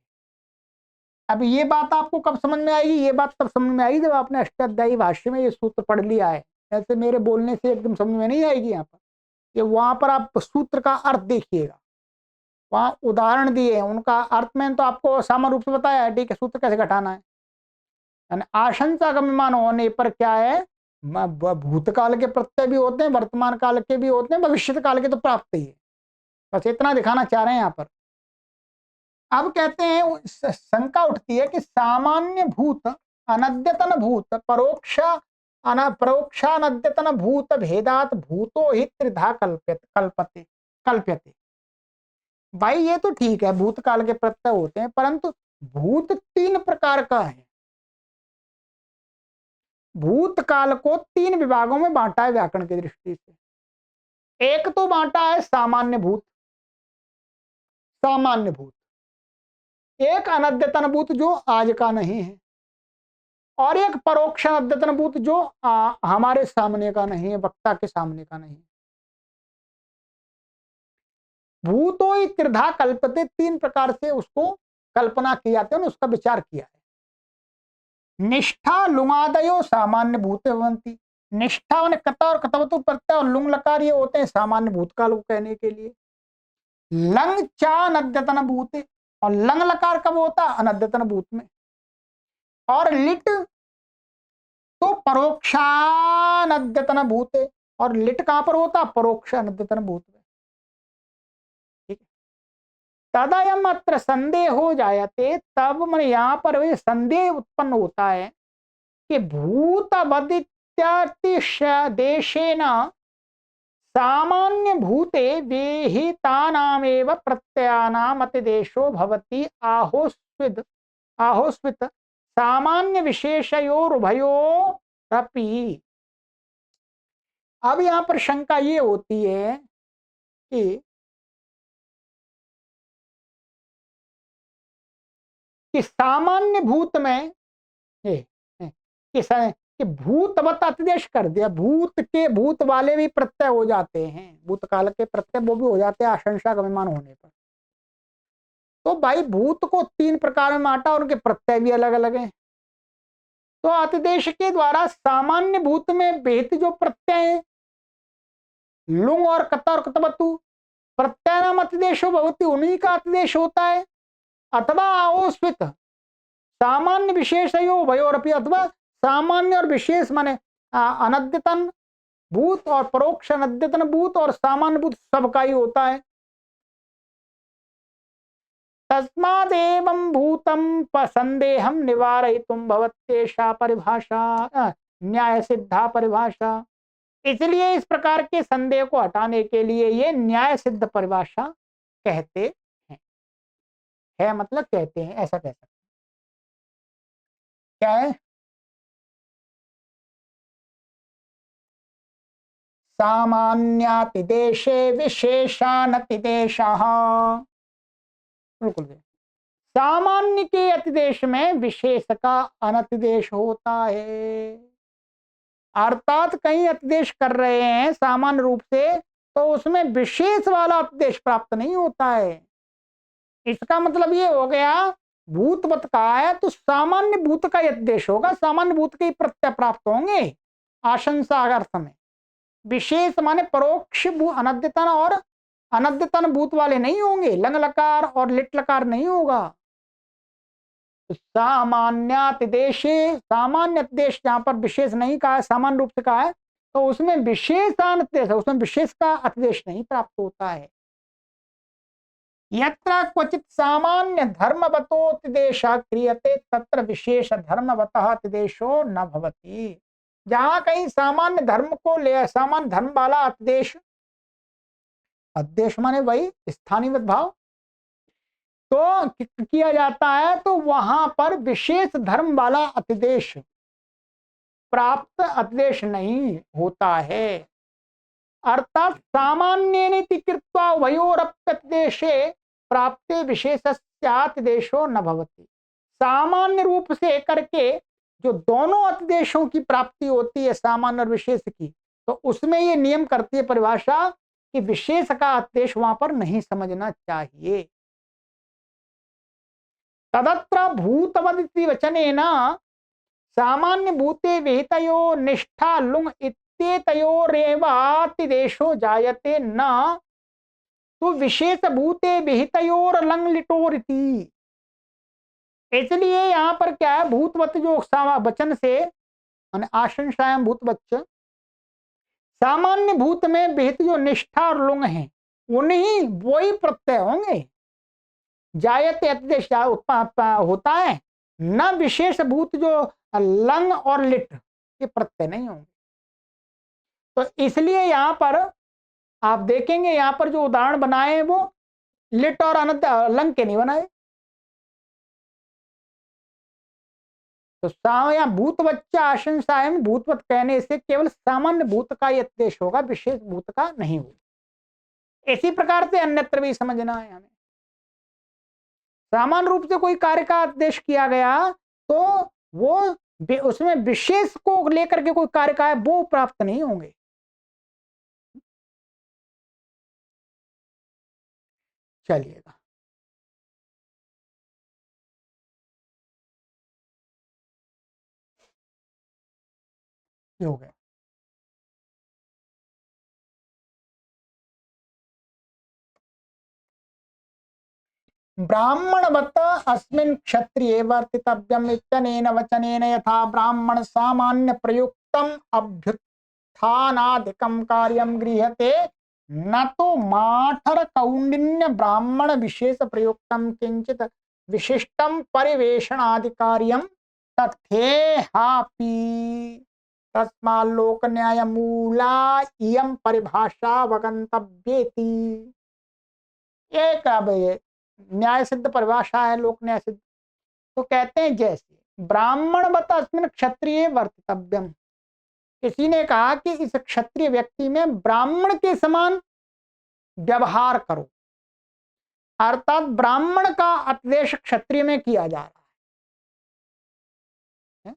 अब ये बात आपको कब समझ में आएगी? ये बात तब समझ में आएगी जब आपने अष्टाध्यायी भाष्य में ये सूत्र पढ़ लिया है। ऐसे मेरे बोलने से एकदम समझ में नहीं आएगी। यहाँ पर ये वहां पर आप सूत्र का अर्थ देखिएगा, वहां उदाहरण दिए हैं, उनका अर्थ में तो आपको सामान्य रूप से बताया है, ठीक है, सूत्र कैसे घटाना है। यानी आशंसा का विमान होने पर क्या है, भूतकाल के प्रत्यय भी होते हैं, वर्तमान काल के भी होते हैं, भविष्य काल के तो प्राप्त ही है। बस इतना दिखाना चाह रहे हैं यहाँ पर। अब कहते हैं, शंका उठती है कि सामान्य भूत अनद्यतन भूत परोक्षानद्यतन भूत भेदात भूतो ही त्रिधा कल्प्यते। भाई ये तो ठीक है, भूतकाल के प्रत्यय होते हैं, परंतु भूत तीन प्रकार का है। भूतकाल को तीन विभागों में बांटा है व्याकरण की दृष्टि से। एक तो बांटा है सामान्य भूत, एक अनद्यतन भूत जो आज का नहीं है, और एक परोक्ष अद्यतन भूत जो हमारे सामने का नहीं है, वक्ता के सामने का नहीं है। भूतो ही त्रिधा कल्पते, तीन प्रकार से उसको कल्पना की जाती है, उसका विचार किया है। निष्ठा लुंगादयो सामान्य भूते भवन्ति। निष्ठा माने कत और कतवतु प्रत्यय और लुंग लकार, ये होते हैं सामान्य भूतकाल को कहने के लिए। लंग चा अनद्यतन भूते, और लंग लकार कब होता है? अनद्यतन भूत में। और लिट तो परोक्षानद्यतन भूते, और लिट कहां पर होता? परोक्षानद्यतन भूत में, ठीक है। तदयम अत्र संदेह हो जायते, तब मैं यहां पर वे संदेह उत्पन्न होता है कि भूतवदित्यातिशदेशेन सामान्य भूते विहितानामेव प्रत्ययानाम अतिदेशो भवति आहोस्वित सामान्य विशेषयोरुभयोरपि। अब यहां पर शंका ये होती है कि सामान्य भूत में कि भूतवत अतिदेश कर दिया, भूत के भूत वाले भी प्रत्यय हो जाते हैं, भूतकाल के प्रत्यय वो भी हो जाते हैं आशंसा का विमान होने पर। तो भाई भूत को तीन प्रकार में बांटा और उनके प्रत्यय भी अलग अलग हैं। तो अतिदेश के द्वारा सामान्य भूत में बेहत जो प्रत्यय है, लुंग और कत और कतवतु, प्रत्यय नाम अतिदेशो भवति, उन्हीं का अतिदेश होता है। अथवा आओस्वित सामान्य विशेषयो भयोरपि, अथवा सामान्य और विशेष माने अनद्यतन भूत और परोक्ष अनद्यतन भूत और सामान्य भूत सबका ही होता है। तस्मादेवं भूतम संदेहम निवारयितुम भवत्येषा परिभाषा न्याय सिद्धा परिभाषा। इसलिए इस प्रकार के संदेह को हटाने के लिए ये न्याय सिद्ध परिभाषा कहते है मतलब कहते हैं, ऐसा कह सकते हैं। क्या है? सामान्यातिदेशे विशेषानतिदेशः। बिल्कुल, सामान्य के अतिदेश में विशेष का अनतिदेश होता है। अर्थात कहीं अतिदेश कर रहे हैं सामान्य रूप से, तो उसमें विशेष वाला अतिदेश प्राप्त नहीं होता है। इसका मतलब ये हो गया, भूतवत का है तो सामान्य भूत का अतिदेश होगा, सामान्य भूत के प्रत्यय प्राप्त होंगे आशंसा अर्थ में। विशेष माने परोक्ष अनद्यतन और अनद्यतन भूत वाले नहीं होंगे, लंग लकार और लिट लकार नहीं होगा। सामान्यातिदेशे, सामान्य देश जहां पर विशेष नहीं कहा है, सामान्य रूप से कहा है, तो उसमें विशेषानुदेश, उसमें विशेष का अतिदेश नहीं प्राप्त होता है। यत्र क्वचित सामान्य धर्मवतोतिदेश क्रियते तत्र विशेष धर्मवतः अतिदेशो न भवति। जहां कहीं सामान्य धर्म को ले, सामान्य धर्म वाला अतिदेश, अतिदेश माने वही स्थानीय भाव, तो किया जाता है, तो वहां पर विशेष धर्म वाला अतिदेश प्राप्त अतिदेश नहीं होता है। अर्थात सामान्य नीति कृत्वा वयोरप्यतिदेशे प्राप्ते विशेषस्यातिदेशो न भवति। सामान्य रूप से करके जो दोनों अतिदेशों की प्राप्ति होती है, सामान्य और विशेष की, तो उसमें ये नियम करती है परिभाषा कि विशेष का अतिदेश वहां पर नहीं समझना चाहिए। तदत्र भूतवदिति वचनेन सामान्य भूते विहितयो निष्ठा लुंग इत्येतयोरेवातिदेशो जायते न तो विशेष भूते विहितयोर लंग लिटोरिति। इसलिए यहां पर क्या है, भूतवत जो वचन से आशंसायाम भूतवच्च, सामान्य भूत में विहित जो निष्ठा और लुंग है उन्हीं वही प्रत्यय होंगे। जायते अतिदेश होता है, न विशेष भूत जो लंग और लिट ये प्रत्यय नहीं होंगे। तो इसलिए यहां पर आप देखेंगे, यहां पर जो उदाहरण बनाए वो लिट और अनंत लंग के नहीं बनाए। तो यहाँ भूतवच्चा आशंसा है, भूतवत कहने से केवल सामान्य भूत का ही अतिदेश होगा, विशेष भूत का नहीं होगा। इसी प्रकार से अन्यत्र भी समझना है हमें। सामान्य रूप से कोई कार्य का आदेश किया गया तो वो उसमें विशेष को लेकर के कोई कार्य का है वो प्राप्त नहीं होंगे। चलिएगा, हो गया। ब्राह्मणवत अस्मिन् क्षत्रिये वर्तितव्यम् इत्यनेन वचनेन यथा ब्राह्मण सामान्य प्रयुक्तम् अभ्युत्थानादिकं कार्यं गृह्यते न तो माठर कौंडिन्य ब्राह्मण विशेष प्रयुक्तम किंचित विशिष्टम परिवेशनाधिकार्यम तथेहापि तस्माल्लोक न्याय मूला इयं परिभाषा अवगंतव्येति। एक अब न्याय सिद्ध परिभाषा है, लोक न्याय सिद्ध। तो कहते हैं जैसे ब्राह्मणवत अस्मिन् क्षत्रिये वर्तितव्यम, किसी ने कहा कि इस क्षत्रिय व्यक्ति में ब्राह्मण के समान व्यवहार करो, अर्थात ब्राह्मण का उपदेश क्षत्रिय में किया जा रहा है।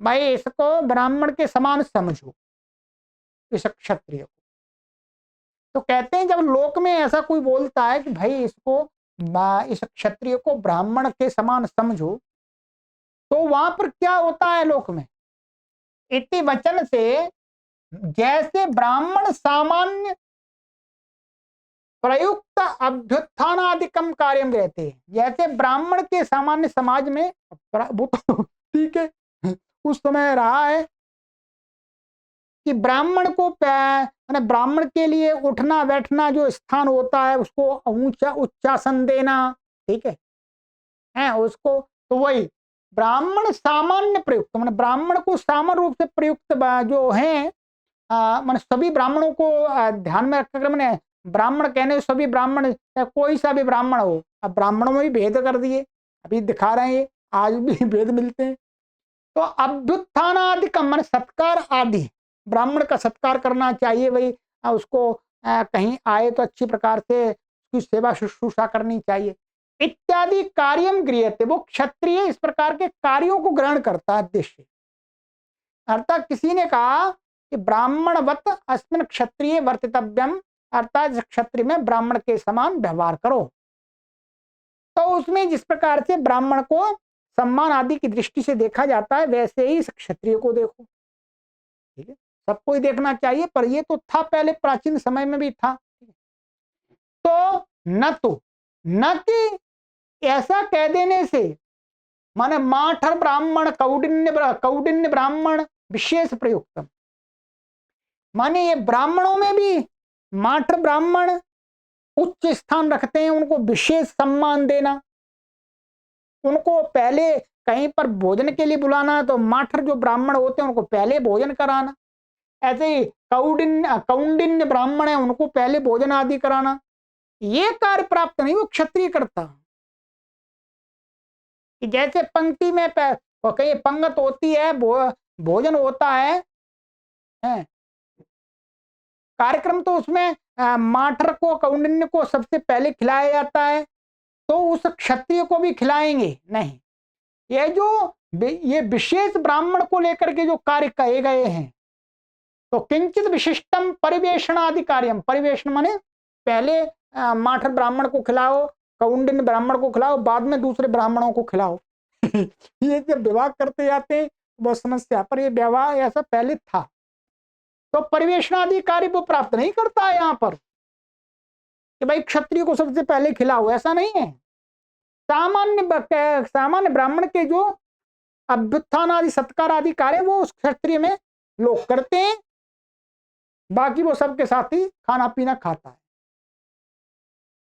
भाई इसको ब्राह्मण के समान समझो इस क्षत्रिय को। तो कहते हैं जब लोक में ऐसा कोई बोलता है कि भाई इसको, इस क्षत्रिय को ब्राह्मण के समान समझो, तो वहां पर क्या होता है लोक में, इति वचन से जैसे ब्राह्मण सामान्य प्रयुक्त अभ्युत्थानादिकम कार्यम रहते हैं, जैसे ब्राह्मण के सामान्य समाज में ठीक है उस समय रहा है कि ब्राह्मण को मैंने ब्राह्मण के लिए उठना बैठना जो स्थान होता है उसको ऊंचा उच्चासन देना, ठीक है उसको, तो वही ब्राह्मण सामान्य प्रयुक्त, मैंने ब्राह्मण को सामान्य रूप से प्रयुक्त जो है, मैंने सभी ब्राह्मणों को ध्यान में रखकर, मैंने ब्राह्मण कहने सभी ब्राह्मण, कोई सा भी ब्राह्मण हो, अब ब्राह्मणों में भी भेद कर दिए, अभी दिखा रहे हैं आज भी भेद मिलते हैं। तो अभ्युत्थानादिकम मन सत्कार आदि, ब्राह्मण का सत्कार करना चाहिए, वही उसको कहीं आए तो अच्छी प्रकार से उसकी सेवा शुश्रूषा करनी चाहिए, इत्यादि कार्यम गृह्यते। वो क्षत्रिय इस प्रकार के कार्यों को ग्रहण करता है उद्देश्य। अर्थात किसी ने कहा कि ब्राह्मणवत अस्मिन् क्षत्रिय वर्तितव्यम, अर्थात क्षत्रिय में ब्राह्मण के समान व्यवहार करो, तो उसमें जिस प्रकार से ब्राह्मण को सम्मान आदि की दृष्टि से देखा जाता है वैसे ही क्षत्रिय को देखो, ठीक है, सबको ही देखना चाहिए। पर ये तो था पहले प्राचीन समय में भी था, न कि ऐसा कह देने से, माने माठर ब्राह्मण कौडिन्य ब्राह्मण विशेष प्रयुक्तम, माने ये ब्राह्मणों में भी माठर ब्राह्मण उच्च स्थान रखते हैं, उनको विशेष सम्मान देना, उनको पहले कहीं पर भोजन के लिए बुलाना तो माठर जो ब्राह्मण होते हैं उनको पहले भोजन कराना, ऐसे ही कौंडिन्य ब्राह्मण है उनको पहले भोजन आदि कराना, ये कार्य प्राप्त नहीं वो क्षत्रिय करता। कि जैसे पंक्ति में कहीं पंगत होती है, भोजन होता है, कार्यक्रम तो उसमें माठर को कौंडिन्य को सबसे पहले खिलाया जाता है, तो उस क्षत्रिय को भी खिलाएंगे नहीं। ये विशेष ब्राह्मण को लेकर के जो कार्य कहे गए हैं, तो किंचित विशिष्टम परिवेषण आदि कार्यम, परिवेषण माने पहले माठर ब्राह्मण को खिलाओ, कौंडिन्य ब्राह्मण को खिलाओ, बाद में दूसरे ब्राह्मणों को खिलाओ। ये जब विवाह करते जाते बहुत समस्या, पर ये व्यवहार ऐसा पहले था। तो परिवेषण आदि कार्य वो प्राप्त नहीं करता है यहाँ पर कि भाई क्षत्रिय को सबसे पहले खिलाओ, ऐसा नहीं है। सामान्य ब्राह्मण के जो अभ्युत्थान आदि सत्कार आदि कार्य वो उस क्षत्रिय में लोग करते हैं, बाकी वो सबके साथ ही खाना पीना खाता है।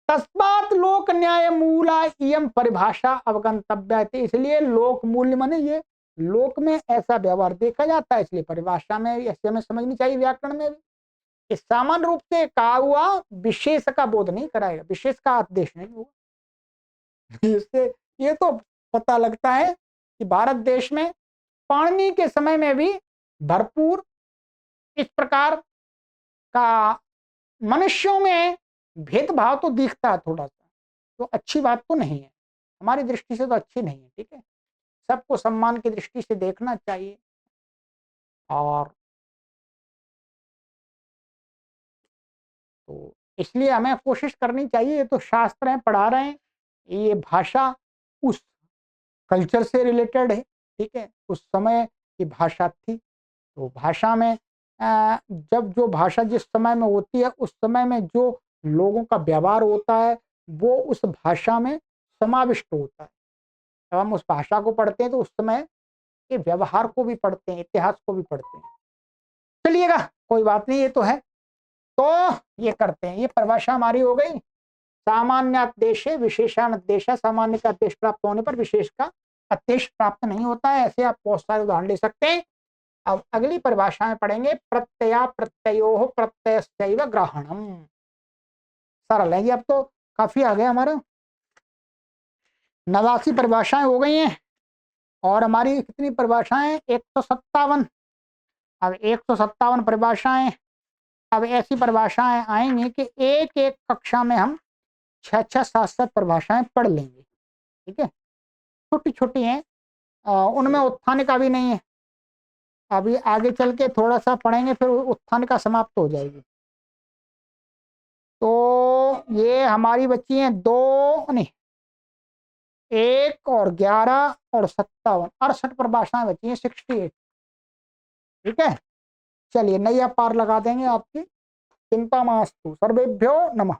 तस्मात् लोक न्याय मूला इयम परिभाषा अवगंतव्य, इसलिए लोक मूल्य माने ये लोक में ऐसा व्यवहार देखा जाता है, इसलिए परिभाषा में ऐसे हमें समझनी चाहिए, व्याकरण में भी। सामान्य रूप से कहा हुआ विशेष का बोध नहीं कराएगा, विशेष का आदेश नहीं होगा। इससे ये तो पता लगता है कि भारत देश में पाणिनि के समय में भी भरपूर इस प्रकार का मनुष्यों में भेदभाव तो दिखता है थोड़ा सा, तो अच्छी बात तो नहीं है, हमारी दृष्टि से तो अच्छी नहीं है। ठीक है, सबको सम्मान की दृष्टि से देखना चाहिए। और तो इसलिए हमें कोशिश करनी चाहिए, ये तो शास्त्र हैं पढ़ा रहे हैं, ये भाषा उस कल्चर से रिलेटेड है। ठीक है, उस समय की भाषा थी, तो भाषा में जब जो भाषा जिस समय में होती है उस समय में जो लोगों का व्यवहार होता है वो उस भाषा में समाविष्ट होता है। जब हम उस भाषा को पढ़ते हैं तो उस समय के व्यवहार को भी पढ़ते हैं, इतिहास को भी पढ़ते हैं। चलिएगा, कोई बात नहीं, ये तो है। तो ये करते हैं, ये परिभाषा हमारी हो गई। सामान्यादेश विशेषानुदेश, सामान्य का आदेश प्राप्त होने पर विशेष का आदेश प्राप्त नहीं होता है। ऐसे आप बहुत सारे उदाहरण ले सकते हैं। अब अगली परिभाषा में पढ़ेंगे प्रत्यया प्रत्ययो प्रत्ययश्चैव ग्रहणम। सरल है ये, अब तो काफी आ गया हमारा, 89 परिभाषाएं हो गई हैं और हमारी कितनी परिभाषाएं 157। अब 157 परिभाषाएं, अब ऐसी परिभाषाएं आएंगी कि एक एक कक्षा में हम 6-6, 7-7 परिभाषाएं पढ़ लेंगे। ठीक है, छोटी छोटी हैं, उनमें उत्थान का भी नहीं है, अभी आगे चल के थोड़ा सा पढ़ेंगे फिर उत्थान का समाप्त हो जाएगी। तो ये हमारी बच्ची हैं 2 नहीं 1 और 11 और 57, 68 परिभाषाएं बची हैं, 68। ठीक है, चलिए नैया पार लगा देंगे आपकी, चिंता मास्तु। सर्वेभ्यो नमः।